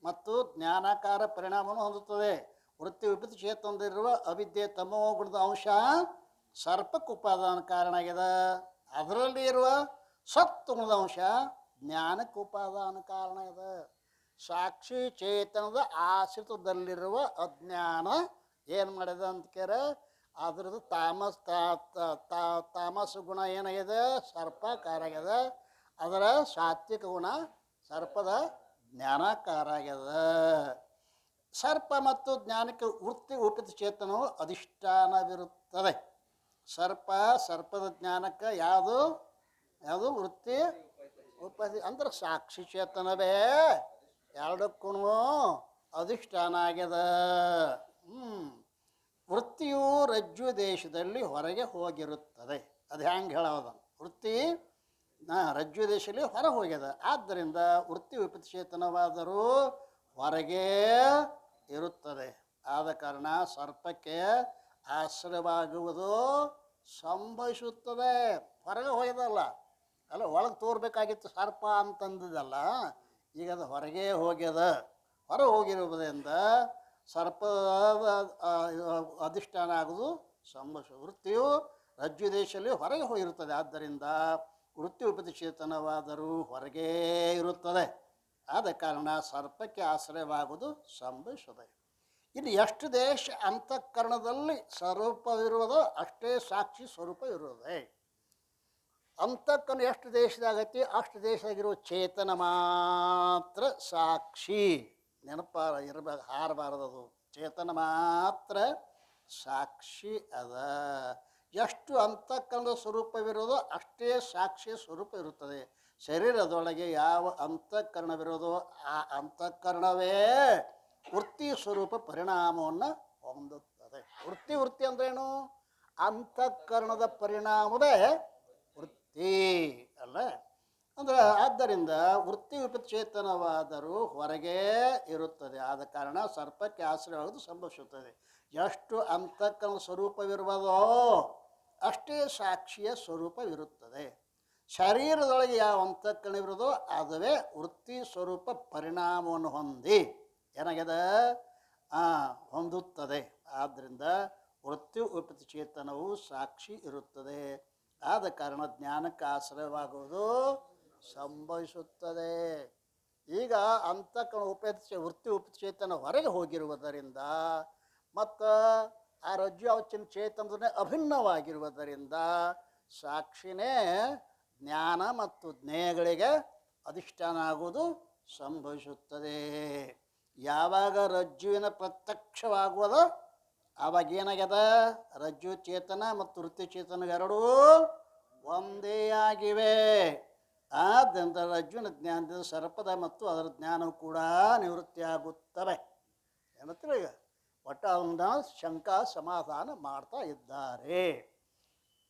ಮತ್ತು ಜ್ಞಾನಾಕಾರ ಪರಿಣಾಮವನ್ನು ಹೊಂದುತ್ತದೆ. ವೃತ್ತಿ ವಿಪರೀತ ಚೇತನದಲ್ಲಿರುವ ಅವಿದ್ಯೆ ತಮೋ ಗುಣದ ಅಂಶ ಸರ್ಪಕ್ಕೆ ಉಪಾದಾನ ಕಾರಣ ಆಗಿದೆ. ಅದರಲ್ಲಿ ಇರುವ ಸತ್ತು ಗುಣದ ಅಂಶ ಜ್ಞಾನಕ್ಕೆ ಉಪಾದಾನ ಕಾರಣ ಇದೆ. ಸಾಕ್ಷಿ ಚೇತನದ ಆಶ್ರಿತದಲ್ಲಿರುವ ಅಜ್ಞಾನ ಏನು ಮಾಡಿದೆ ಅಂತ ಕೇರೆ ಅದ್ರದ್ದು ತಾಮಸ ಗುಣ ಏನಾಗಿದೆ, ಸರ್ಪಕಾರ ಆಗ್ಯದ. ಅದರ ಸಾತ್ವಿಕ ಗುಣ ಸರ್ಪದ ಜ್ಞಾನಾಕಾರ ಆಗ್ಯದ. ಸರ್ಪ ಮತ್ತು ಜ್ಞಾನಕ್ಕೆ ವೃತ್ತಿ ಉಪಿತ ಚೇತನವು ಅಧಿಷ್ಠಾನವಿರುತ್ತದೆ. ಸರ್ಪದ ಜ್ಞಾನಕ್ಕೆ ಯಾವುದು ವೃತ್ತಿ ಉಪದಿ ಅಂದ್ರೆ ಸಾಕ್ಷಿ ಚೇತನವೇ ಎರಡಕ್ಕೂ ಅಧಿಷ್ಠಾನ ಆಗ್ಯದ. ವೃತ್ತಿಯು ರಜ್ಜು ದೇಶದಲ್ಲಿ ಹೊರಗೆ ಹೋಗಿರುತ್ತದೆ. ಅದು ಹೆಂಗೆ ಹೇಳೋದು, ವೃತ್ತಿ ರಜ್ಜು ದೇಶದಲ್ಲಿ ಹೊರ ಹೋಗ್ಯದ. ಆದ್ದರಿಂದ ವೃತ್ತಿ ವಿಪರೀತ ಚೇತನವಾದರೂ ಹೊರಗೆ ಇರುತ್ತದೆ. ಆದ ಕಾರಣ ಸರ್ಪಕ್ಕೆ ಆಶ್ರಯವಾಗುವುದು ಸಂಭವಿಸುತ್ತದೆ. ಹೊರಗೆ ಹೋಗ್ಯದಲ್ಲ, ಅಲ್ಲ ಒಳಗೆ ತೋರ್ಬೇಕಾಗಿತ್ತು ಸರ್ಪ ಅಂತಂದದಲ್ಲ, ಈಗ ಅದು ಹೊರಗೆ ಹೋಗ್ಯದ. ಹೊರ ಹೋಗಿರುವುದರಿಂದ ಸರ್ಪದ ಅಧಿಷ್ಠಾನ ಆಗುವುದು ಸಂಭವಿಸ. ವೃತ್ತಿಯು ರಜ್ಜು ದೇಶದಲ್ಲಿ ಹೊರಗೆ ಹೋಗಿರುತ್ತದೆ. ಆದ್ದರಿಂದ ವೃತ್ತಿ ವಿಪರೀತ ಚೇತನವಾದರೂ ಹೊರಗೇ ಇರುತ್ತದೆ. ಆದ ಕಾರಣ ಸರ್ಪಕ್ಕೆ ಆಶ್ರಯವಾಗುವುದು ಸಂಭವಿಸುತ್ತದೆ. ಇನ್ನು ಎಷ್ಟು ದೇಶ ಅಂತಃಕರಣದಲ್ಲಿ ಸ್ವರೂಪವಿರುವುದೋ ಅಷ್ಟೇ ಸಾಕ್ಷಿ ಸ್ವರೂಪ ಇರುವುದೇ. ಅಂತಃಕರಣ ಎಷ್ಟು ದೇಶದಾಗೈತಿ ಅಷ್ಟು ದೇಶದಾಗಿರುವ ಚೇತನ ಮಾತ್ರ ಸಾಕ್ಷಿ. ಇರಬೇಕು, ಹಾರಬಾರದದು. ಚೇತನ ಮಾತ್ರ ಸಾಕ್ಷಿ ಅದ. ಎಷ್ಟು ಅಂತಃಕರಣದ ಸ್ವರೂಪವಿರೋದೋ ಅಷ್ಟೇ ಸಾಕ್ಷಿಯ ಸ್ವರೂಪ ಇರುತ್ತದೆ. ಶರೀರದೊಳಗೆ ಯಾವ ಅಂತಃಕರಣವಿರೋದೋ ಆ ಅಂತಃಕರಣವೇ ವೃತ್ತಿ ಸ್ವರೂಪ ಪರಿಣಾಮವನ್ನು ಹೊಂದುತ್ತದೆ. ವೃತ್ತಿ ಅಂದ್ರೇನು? ಅಂತಃಕರಣದ ಪರಿಣಾಮವೇ ವೃತ್ತಿ ಅಲ್ಲ. ಅಂದರೆ ಆದ್ದರಿಂದ ವೃತ್ತಿ ವಿಪರೀತ ಚೇತನವಾದರೂ ಹೊರಗೇ ಇರುತ್ತದೆ. ಆದ ಕಾರಣ ಸರ್ಪಕ್ಕೆ ಆಶ್ರಯವಾಗುವುದು ಸಂಭವಿಸುತ್ತದೆ. ಎಷ್ಟು ಅಂತಃಕರಣ ಸ್ವರೂಪವಿರುವುದೋ ಅಷ್ಟೇ ಸಾಕ್ಷಿಯ ಸ್ವರೂಪವಿರುತ್ತದೆ. ಶರೀರದೊಳಗೆ ಯಾವ ಅಂತಃಕರಣವಿರುವುದೋ ಅದುವೇ ವೃತ್ತಿ ಸ್ವರೂಪ ಪರಿಣಾಮವನ್ನು ಹೊಂದಿ ಏನಾಗ್ಯದ ಹೊಂದುತ್ತದೆ. ಆದ್ದರಿಂದ ವೃತ್ತಿ ವಿಪರೀತ ಚೇತನವು ಸಾಕ್ಷಿ ಇರುತ್ತದೆ. ಆದ ಕಾರಣ ಜ್ಞಾನಕ್ಕೆ ಆಶ್ರಯವಾಗುವುದು ಸಂಭವಿಸುತ್ತದೆ. ಈಗ ಅಂತಃಕರಣ ವೃತ್ತಿ ಉಪೇತ ಚೇತನ ಹೊರಗೆ ಹೋಗಿರುವುದರಿಂದ ಮತ್ತು ಆ ರಜ್ಜು ಅವಚಿನ ಚೇತನದನ್ನೇ ಅಭಿನ್ನವಾಗಿರುವುದರಿಂದ ಸಾಕ್ಷಿನೇ ಜ್ಞಾನ ಮತ್ತು ಜ್ಞೇಯಗಳಿಗೆ ಅಧಿಷ್ಠಾನ ಆಗುವುದು ಸಂಭವಿಸುತ್ತದೆ. ಯಾವಾಗ ರಜ್ಜುವಿನ ಪ್ರತ್ಯಕ್ಷವಾಗುವುದೋ ಆವಾಗ ಏನಾಗ್ಯದ, ರಜ್ಜು ಚೇತನ ಮತ್ತು ವೃತ್ತಿ ಚೇತನ ಎರಡೂ ಒಂದೇ ಆಗಿವೆ. ಆದ್ದರಿಂದ ರಜ್ಜುವಿನ ಜ್ಞಾನದಿಂದ ಸರ್ಪದ ಮತ್ತು ಅದರ ಜ್ಞಾನವು ಕೂಡ ನಿವೃತ್ತಿಯಾಗುತ್ತವೆ. ಏನಂತಾರೆ ಈಗ ಒಟ್ಟು ಅವನ್ನ ಶಂಕಾ ಸಮಾಧಾನ ಮಾಡ್ತಾ ಇದ್ದಾರೆ.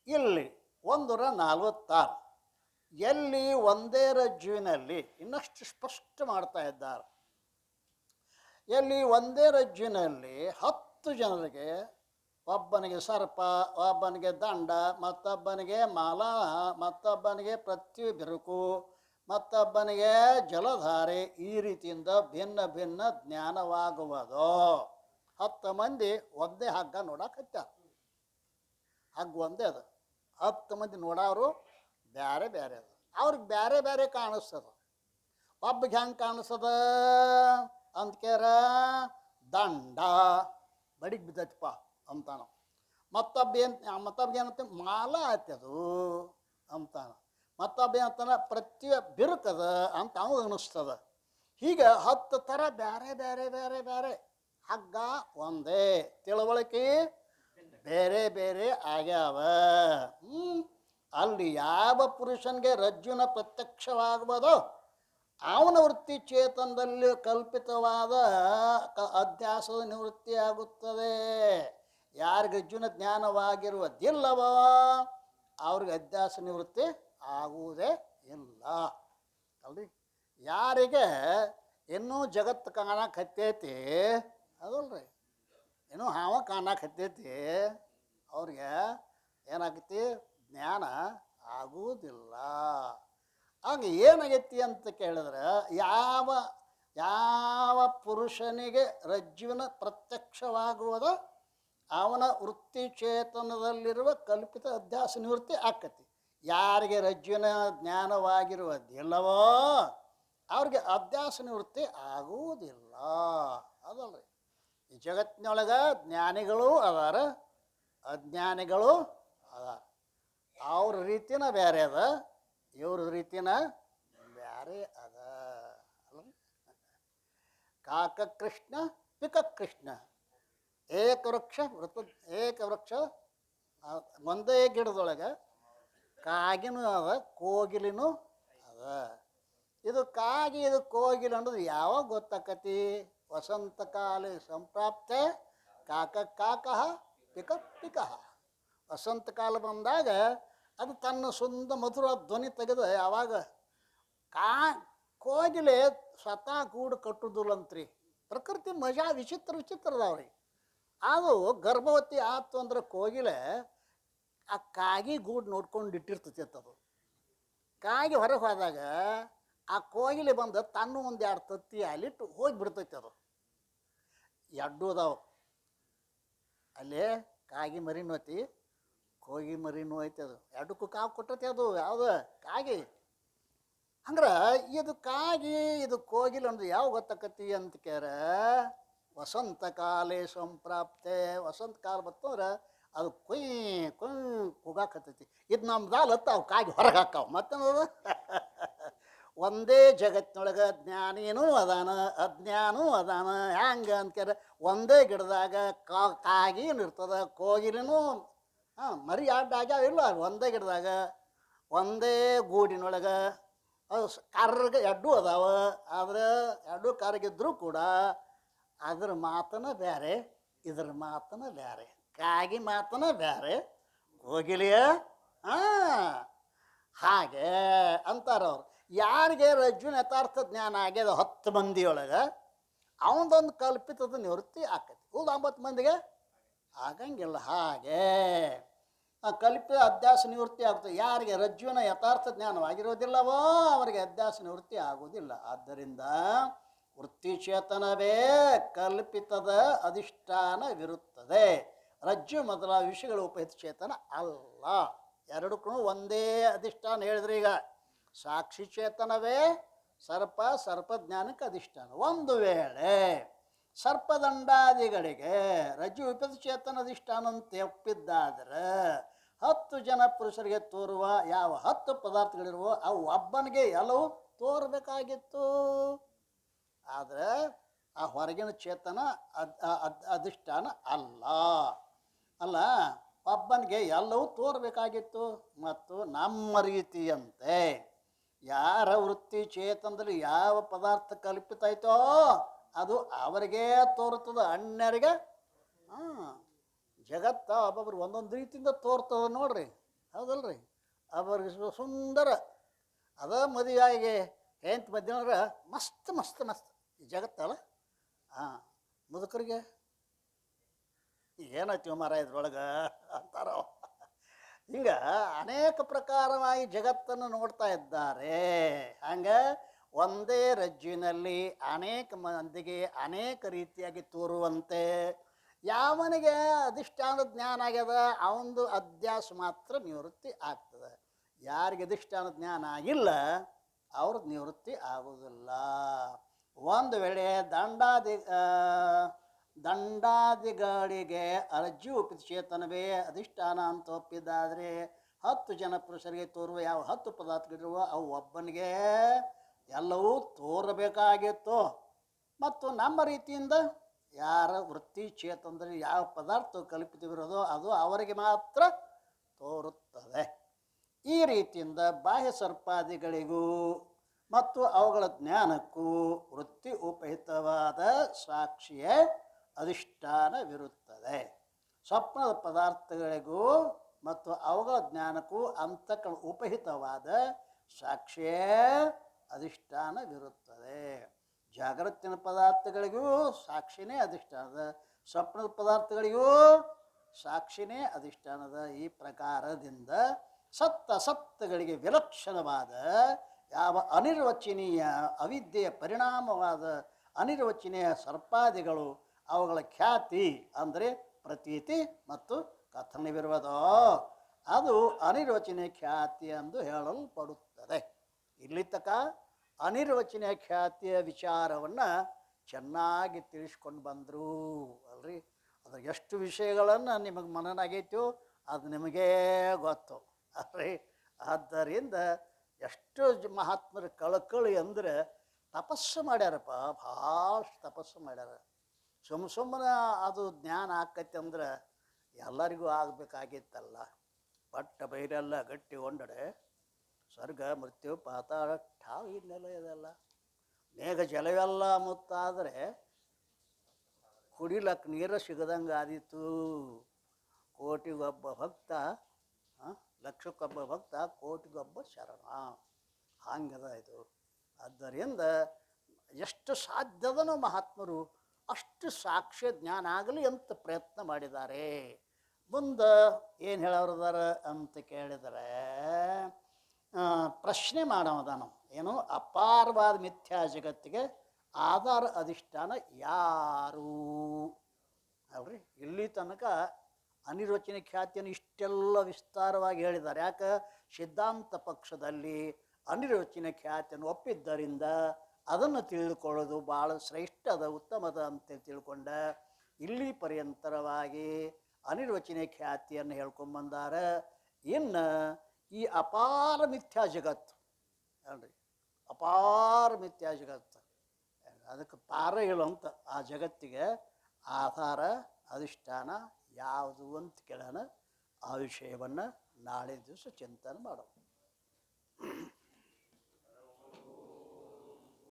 ಇಲ್ಲಿ 146 ಎಲ್ಲಿ ಒಂದೇ ರಜ್ಜುವಿನಲ್ಲಿ ಇನ್ನಷ್ಟು ಸ್ಪಷ್ಟ ಮಾಡ್ತಾ ಇದ್ದಾರೆ. ಎಲ್ಲಿ ಒಂದೇ ರಜ್ಜುವಿನಲ್ಲಿ 10 ಜನರಿಗೆ, ಒಬ್ಬನಿಗೆ ಸರ್ಪ, ಒಬ್ಬನಿಗೆ ದಂಡ, ಮತ್ತೊಬ್ಬನಿಗೆ ಮಾಲ, ಮತ್ತೊಬ್ಬನಿಗೆ ಪೃಥ್ವಿ ಬಿರುಕು, ಮತ್ತೊಬ್ಬನಿಗೆ ಜಲಧಾರೆ, ಈ ರೀತಿಯಿಂದ ಭಿನ್ನ ಭಿನ್ನ ಜ್ಞಾನವಾಗುವುದು. 10 ಮಂದಿ ಒಂದೇ ಹಗ್ಗ ನೋಡಕತ್ತಾರ. ಹಗ್ಗ ಒಂದೇ ಅದು. 10 ಮಂದಿ ನೋಡೋರು ಬೇರೆ ಬೇರೆ ಅದು. ಅವ್ರಿಗೆ ಬೇರೆ ಬೇರೆ ಕಾಣಿಸ್ತದ. ಒಬ್ಬಗೆ ಹೆಂಗೆ ಕಾಣಿಸ್ತದ ಅಂದ್ಕ್ಯಾರ, ದಂಡ ಬಡಿಗೆ ಬಿದ್ದೈತಪ್ಪ ಅಂತಾನ. ಮತ್ತೊಬ್ಬ ಏನಂತ ಮಾಲ ಆಯ್ತದು ಅಂತಾನ. ಮತ್ತೊಬ್ಬ ಏನಂತಾನ ಪೃಥ್ವಿ ಬಿರುಕದ ಅಂತ ಅವಾಗ ಅನಿಸ್ತದ. ಹೀಗೆ 10 ಥರ ಬೇರೆ ಬೇರೆ ಬೇರೆ ಬೇರೆ, ಹಗ್ಗ ಒಂದೇ, ತಿಳುವಳಿಕೆ ಬೇರೆ ಬೇರೆ ಆಗ್ಯಾವ. ಅಲ್ಲಿ ಯಾವ ಪುರುಷನಿಗೆ ರಜ್ಜುನ ಪ್ರತ್ಯಕ್ಷವಾಗುವುದೋ ಅವನ ವೃತ್ತಿ ಚೇತನದಲ್ಲಿ ಕಲ್ಪಿತವಾದ ಅಧ್ಯಾಸದ ನಿವೃತ್ತಿ ಆಗುತ್ತದೆ. ಯಾರಿಗೆ ರಜ್ಜುವಿನ ಜ್ಞಾನವಾಗಿರುವುದಿಲ್ಲವೋ ಅವ್ರಿಗೆ ಅಧ್ಯಾಸ ನಿವೃತ್ತಿ ಆಗುವುದೇ ಇಲ್ಲ ಅಲ್ರಿ. ಯಾರಿಗೆ ಇನ್ನೂ ಜಗತ್ತು ಕಾಣಕತ್ತೈತಿ ಅದಲ್ರಿ, ಇನ್ನೂ ಹಾವ ಕಾಣಕತ್ತೈತಿ ಅವ್ರಿಗೆ ಏನಾಗೈತಿ, ಜ್ಞಾನ ಆಗುವುದಿಲ್ಲ. ಹಂಗೆ ಏನಾಗೈತಿ ಅಂತ ಕೇಳಿದ್ರೆ, ಯಾವ ಯಾವ ಪುರುಷನಿಗೆ ರಜ್ಜುವಿನ ಪ್ರತ್ಯಕ್ಷವಾಗುವುದ ಅವನ ವೃತ್ತಿ ಚೇತನದಲ್ಲಿರುವ ಕಲ್ಪಿತ ಅಧ್ಯಾಸ ನಿವೃತ್ತಿ ಆಕತಿ. ಯಾರಿಗೆ ರಜ್ಜುವಿನ ಜ್ಞಾನವಾಗಿರುವುದಿಲ್ಲವೋ ಅವ್ರಿಗೆ ಅಧ್ಯಾಸ ನಿವೃತ್ತಿ ಆಗುವುದಿಲ್ಲ ಅದಲ್ರಿ. ಈ ಜಗತ್ತಿನೊಳಗೆ ಜ್ಞಾನಿಗಳು ಅದಾರ, ಅಜ್ಞಾನಿಗಳು ಅದಾರ. ಅವ್ರ ರೀತಿನ ಬೇರೆ ಅದ, ಇವ್ರ ರೀತಿನ ಬೇರೆ ಅದ ಅಲ್ರಿ. ಕಾಕ ಕೃಷ್ಣ ಪಿಕ ಕೃಷ್ಣ, ಏಕವೃಕ್ಷ ಒಂದೇ ಗಿಡದೊಳಗೆ ಕಾಗಿನೂ ಅದ ಕೋಗಿಲಿನೂ ಅದ. ಇದು ಕಾಗಿ ಇದು ಕೋಗಿಲು ಅನ್ನೋದು ಯಾವಾಗ ಗೊತ್ತಾಕತಿ? ವಸಂತ ಕಾಲ ಸಂಪ್ರಾಪ್ತೆ ಕಾಕಃ ಪಿಕ ಪಿಕಃ. ವಸಂತ ಕಾಲ ಬಂದಾಗ ಅದು ತನ್ನ ಸುಂದ ಮಧುರ ಧ್ವನಿ ತೆಗೆದು ಯಾವಾಗ ಕೋಗಿಲೆ ಸ್ವತಃ ಗೂಡು ಕಟ್ಟುದಿಲ್ಲಂತ್ರಿ. ಪ್ರಕೃತಿ ಮಜಾ ವಿಚಿತ್ರ ಅದಾವ್ರಿ. ಅದು ಗರ್ಭವತಿ ಆಯ್ತು ಅಂದ್ರೆ ಕೋಗಿಲೆ ಆ ಕಾಗಿ ಗೂಡು ನೋಡ್ಕೊಂಡು ಇಟ್ಟಿರ್ತೈತಿ ಅದು. ಕಾಗಿ ಹೊರಗೆ ಹೋದಾಗ ಆ ಕೋಗಿಲೆ ಬಂದು ತನ್ನ ಒಂದು ಎರಡು ತತ್ತಿ ಅಲ್ಲಿಟ್ಟು ಹೋಗಿ ಬಿಡ್ತೈತಿ. ಅದು ಎಡ್ಡು ಅದಾವ ಅಲ್ಲೇ, ಕಾಗಿ ಮರಿನೂ ಐತಿ ಕೋಗಿ ಮರಿನೂ ಐತಿ. ಅದು ಎರಡಕ್ಕೂ ಕಾವು ಕೊಟ್ಟೈತಿ. ಅದು ಯಾವುದು ಕಾಗಿ. ಅಂದ್ರೆ ಇದು ಕಾಗಿ ಇದು ಕೋಗಿಲೆ ಅಂದ್ರೆ ಯಾವ ಗೊತ್ತಾಕತಿ ಅಂತ ಕೇರ, ವಸಂತ ಕಾಲೇ ಸಂಪ್ರಾಪ್ತೆ. ವಸಂತ ಕಾಲ ಬರ್ತಂದ್ರೆ ಅದು ಕೊಯ್ ಕೂಗಾಕತ್ತೈತಿ. ಇದು ನಮ್ದಾಲ್ ಹತ್ತ ಅವು ಕಾಗಿ ಹೊರಗೆ ಹಾಕಾವ. ಮತ್ತೇನದ ಒಂದೇ ಜಗತ್ತಿನೊಳಗೆ ಜ್ಞಾನಿನೂ ಅದಾನ ಅಜ್ಞಾನೂ ಅದಾನ. ಹ್ಯಾಂಗೆ ಅಂತ್ಯಾರ, ಒಂದೇ ಗಿಡದಾಗ ಕಾಗಿನೂ ಇರ್ತದ, ಕೋಗಿಲಿನೂ ಮರಿ ಆಗ್ಯಾವ ಇಲ್ಲ. ಒಂದೇ ಗಿಡದಾಗ ಒಂದೇ ಗೂಡಿನೊಳಗೆ ಅದು ಕರ್ರಗೆ ಎಡ್ಡು ಅದಾವ. ಆದ್ರೆ ಎರಡು ಕರ್ಗಿದ್ರೂ ಕೂಡ ಅದ್ರ ಮಾತನ ಬೇರೆ, ಇದ್ರ ಮಾತನ ಬೇರೆ. ಕಾಗಿ ಮಾತನ ಬೇರೆ, ಕೋಗಿಲೆಯ ಹಾಗೆ ಅಂತಾರವ್ರು. ಯಾರಿಗೆ ರಜ್ಜುನ ಯಥಾರ್ಥ ಜ್ಞಾನ ಆಗ್ಯದ 10 ಮಂದಿಯೊಳಗೆ ಅವನದೊಂದು ಕಲ್ಪಿತದ ನಿವೃತ್ತಿ ಆಕೈತಿ. 9 ಮಂದಿಗೆ ಆಗಂಗಿಲ್ಲ. ಹಾಗೆ ಕಲ್ಪಿತ ಅಧ್ಯಾಸ ನಿವೃತ್ತಿ ಆಗುತ್ತೆ. ಯಾರಿಗೆ ರಜ್ಜುವಿನ ಯಥಾರ್ಥ ಜ್ಞಾನವಾಗಿರೋದಿಲ್ಲವೋ ಅವರಿಗೆ ಅಧ್ಯಾಸ ನಿವೃತ್ತಿ ಆಗುವುದಿಲ್ಲ. ಆದ್ದರಿಂದ ವೃತ್ತಿಚೇತನವೇ ಕಲ್ಪಿತದ ಅಧಿಷ್ಠಾನವಿರುತ್ತದೆ. ರಜ್ಜು ಮೊದಲಾದ ವಿಷಯಗಳು ಉಪಹಿತ ಚೇತನ ಅಲ್ಲ. ಎರಡಕ್ಕೂ ಒಂದೇ ಅಧಿಷ್ಠಾನ ಹೇಳಿದ್ರೆ. ಈಗ ಸಾಕ್ಷಿ ಚೇತನವೇ ಸರ್ಪಜ್ಞಾನಕ್ಕೆ ಅಧಿಷ್ಠಾನ. ಒಂದು ವೇಳೆ ಸರ್ಪದಂಡಾದಿಗಳಿಗೆ ರಜ್ಜು ವಿಪರೀತ ಚೇತನ ಅಧಿಷ್ಠಾನ ಅಂತ ಒಪ್ಪಿದ್ದಾದ್ರೆ 10 ಜನ ಪುರುಷರಿಗೆ ತೋರುವ ಯಾವ 10 ಪದಾರ್ಥಗಳಿರುವ ಅವು ಒಬ್ಬನಿಗೆ ಎಲ್ಲವೂ ತೋರಬೇಕಾಗಿತ್ತು. ಆದರೆ ಆ ಹೊರಗಿನ ಚೇತನ ಅಧಿಷ್ಠಾನ ಅಲ್ಲ ಒಬ್ಬನಿಗೆ ಎಲ್ಲವೂ ತೋರಬೇಕಾಗಿತ್ತು. ಮತ್ತು ನಮ್ಮ ರೀತಿಯಂತೆ ಯಾರ ವೃತ್ತಿ ಚೇತನದಲ್ಲಿ ಯಾವ ಪದಾರ್ಥ ಕಲ್ಪಿತ ಆಯ್ತೋ ಅದು ಅವರಿಗೆ ತೋರುತ್ತದೆ, ಅನ್ಯರಿಗೆ ಜಗತ್ತ ಒಬ್ಬೊಬ್ರು ಒಂದೊಂದು ರೀತಿಯಿಂದ ತೋರ್ತದ ನೋಡ್ರಿ. ಹೌದಲ್ರಿ? ಒಬ್ಬರಿಗೆ ಸುಂದರ ಅದ ಮದುವೆಯಾಗಿ ಹೆಂತ ಮಧ್ಯಾಹ್ನ ಮಸ್ತ್ ಮಸ್ತ್ ಮಸ್ತ್ ಈ ಜಗತ್ತಲ್ಲ. ಮುದುಕರಿಗೆ ಏನೈತಿ ಮರ ಇದ್ರೊಳಗೆ ಅಂತಾರ. ಹಿಂಗೆ ಅನೇಕ ಪ್ರಕಾರವಾಗಿ ಜಗತ್ತನ್ನು ನೋಡ್ತಾ ಇದ್ದಾರೆ. ಹಂಗೆ ಒಂದೇ ರಜ್ಜುವಿನಲ್ಲಿ ಅನೇಕ ಮಂದಿಗೆ ಅನೇಕ ರೀತಿಯಾಗಿ ತೋರುವಂತೆ ಯಾವನಿಗೆ ಅಧಿಷ್ಠಾನ ಜ್ಞಾನ ಆಗ್ಯದ ಅವನದು ಅಧ್ಯಾಸ ಮಾತ್ರ ನಿವೃತ್ತಿ ಆಗ್ತದೆ. ಯಾರಿಗೆ ಅಧಿಷ್ಠಾನ ಜ್ಞಾನ ಆಗಿಲ್ಲ ಅವ್ರದ್ದು ನಿವೃತ್ತಿ ಆಗುವುದಿಲ್ಲ. ಒಂದು ವೇಳೆ ದಂಡಾದಿಗಳಿಗೆ ರಜ್ಜು ಉಪಿತ ಚೇತನವೇ ಅಧಿಷ್ಠಾನ ಅಂತ ಒಪ್ಪಿದ್ದಾದರೆ 10 ಜನ ಪುರುಷರಿಗೆ ತೋರುವ ಯಾವ 10 ಪದಾರ್ಥಗಳಿರುವ ಅವು ಒಬ್ಬನಿಗೆ ಎಲ್ಲವೂ ತೋರಬೇಕಾಗಿತ್ತು. ಮತ್ತು ನಮ್ಮ ರೀತಿಯಿಂದ ಯಾರ ವೃತ್ತಿ ಚೇತನದಲ್ಲಿ ಯಾವ ಪದಾರ್ಥ ಕಲ್ಪಿತವಿರೋದೋ ಅದು ಅವರಿಗೆ ಮಾತ್ರ ತೋರುತ್ತದೆ. ಈ ರೀತಿಯಿಂದ ಬಾಹ್ಯ ಸರ್ಪಾದಿಗಳಿಗೂ ಮತ್ತು ಅವುಗಳ ಜ್ಞಾನಕ್ಕೂ ವೃತ್ತಿ ಉಪಹಿತವಾದ ಸಾಕ್ಷಿಯೇ ಅಧಿಷ್ಠಾನವಿರುತ್ತದೆ. ಸ್ವಪ್ನದ ಪದಾರ್ಥಗಳಿಗೂ ಮತ್ತು ಅವುಗಳ ಜ್ಞಾನಕ್ಕೂ ಅಂತಃಕರಣ ಉಪಹಿತವಾದ ಸಾಕ್ಷಿಯೇ ಅಧಿಷ್ಠಾನವಿರುತ್ತದೆ. ಜಾಗೃತಿನ ಪದಾರ್ಥಗಳಿಗೂ ಸಾಕ್ಷಿನೇ ಅಧಿಷ್ಠಾನದ, ಸ್ವಪ್ನದ ಪದಾರ್ಥಗಳಿಗೂ ಸಾಕ್ಷಿನೇ ಅಧಿಷ್ಠಾನದ. ಈ ಪ್ರಕಾರದಿಂದ ಸತ್ತಗಳಿಗೆ ವಿಲಕ್ಷಣವಾದ ಯಾವ ಅನಿರ್ವಚನೀಯ ಅವಿದ್ಯೆಯ ಪರಿಣಾಮವಾದ ಅನಿರ್ವಚನೀಯ ಸರ್ಪಾದಿಗಳು ಅವುಗಳ ಖ್ಯಾತಿ ಅಂದರೆ ಪ್ರತೀತಿ ಮತ್ತು ಕಥನವಿರುವುದೋ ಅದು ಅನಿರ್ವಚನೀಯ ಖ್ಯಾತಿ ಎಂದು ಹೇಳಲ್ಪಡುತ್ತದೆ. ಇಲ್ಲಿ ತನಕ ಅನಿರ್ವಚನೀಯ ಖ್ಯಾತಿಯ ವಿಚಾರವನ್ನು ಚೆನ್ನಾಗಿ ತಿಳಿಸ್ಕೊಂಡು ಬಂದರು ಅಲ್ರಿ. ಅದ್ರ ಎಷ್ಟು ವಿಷಯಗಳನ್ನು ನಿಮಗೆ ಮನನ ಆಗೈತೋ ಅದು ನಿಮಗೇ ಗೊತ್ತು ಅಲ್ರಿ. ಆದ್ದರಿಂದ ಎಷ್ಟು ಮಹಾತ್ಮರ ಕಳಕಳಿ ಅಂದರೆ ತಪಸ್ಸು ಮಾಡ್ಯಾರಪ್ಪ, ಭಾಳ ತಪಸ್ಸು ಮಾಡ್ಯಾರ. ಸುಮ್ಮನೆ ಅದು ಜ್ಞಾನ ಆಕೈತಿ ಅಂದ್ರೆ ಎಲ್ಲರಿಗೂ ಆಗಬೇಕಾಗಿತ್ತಲ್ಲ. ಪಟ್ಟ ಬೈರೆಲ್ಲ ಗಟ್ಟಿ ಒಂದಡೆ ಸ್ವರ್ಗ ಮೃತ್ಯು ಪಾತಾಳ ಠಾವ್ ಇನ್ನೆಲ್ಲ ಇದೆಲ್ಲ ಮೇಘ ಜಲವೆಲ್ಲ ಮುತ್ತಾದರೆ ಕುಡಿಲಕ್ಕೆ ನೀರು ಸಿಗದಂಗೆ ಆದೀತು. ಕೋಟಿಗೊಬ್ಬ ಭಕ್ತ ಲಕ್ಷಕ್ಕೊಬ್ಬ ಭಕ್ತ ಕೋಟಿಗೊಬ್ಬ ಶರಣ ಹಂಗದ ಇದು. ಆದ್ದರಿಂದ ಎಷ್ಟು ಸಾಧ್ಯದನೋ ಮಹಾತ್ಮರು ಅಷ್ಟು ಸಾಕ್ಷ್ಯ ಜ್ಞಾನ ಆಗಲಿ ಅಂತ ಪ್ರಯತ್ನ ಮಾಡಿದ್ದಾರೆ. ಮುಂದೆ ಏನು ಹೇಳೋರಿದಾರ ಅಂತ ಕೇಳಿದರೆ ಪ್ರಶ್ನೆ ಮಾಡೋದಾನು ಏನು, ಅಪಾರವಾದ ಮಿಥ್ಯಾ ಜಗತ್ತಿಗೆ ಆಧಾರ ಅಧಿಷ್ಠಾನ ಯಾರು ಅಲ್ರಿ. ಇಲ್ಲಿ ತನಕ ಅನಿರ್ವಚನ ಖ್ಯಾತಿಯನ್ನು ಇಷ್ಟೆಲ್ಲ ವಿಸ್ತಾರವಾಗಿ ಹೇಳಿದ್ದಾರೆ. ಯಾಕೆ ಸಿದ್ಧಾಂತ ಪಕ್ಷದಲ್ಲಿ ಅನಿರ್ವಚನ ಖ್ಯಾತಿಯನ್ನು ಒಪ್ಪಿದ್ದರಿಂದ ಅದನ್ನು ತಿಳಿದುಕೊಳ್ಳೋದು ಭಾಳ ಶ್ರೇಷ್ಠದ ಉತ್ತಮದ ಅಂತ ತಿಳ್ಕೊಂಡ ಇಲ್ಲಿ ಪರ್ಯಂತರವಾಗಿ ಅನಿರ್ವಚನ ಖ್ಯಾತಿಯನ್ನು ಹೇಳ್ಕೊಂಬಂದಾರ. ಇನ್ನು ಈ ಅಪಾರ ಮಿಥ್ಯಾ ಜಗತ್ತು ಅಲ್ರಿ, ಅಪಾರ ಮಿಥ್ಯಾ ಜಗತ್ತು ಅದಕ್ಕೆ ಪಾರ ಹೇಳುವಂಥ ಆ ಜಗತ್ತಿಗೆ ಆಧಾರ ಅಧಿಷ್ಠಾನ ಯಾವುದು ಅಂತ ಕೇಳೋಣ. ಆ ವಿಷಯವನ್ನು ನಾಳೆ ದಿವಸ ಚಿಂತನೆ ಮಾಡೋಣ.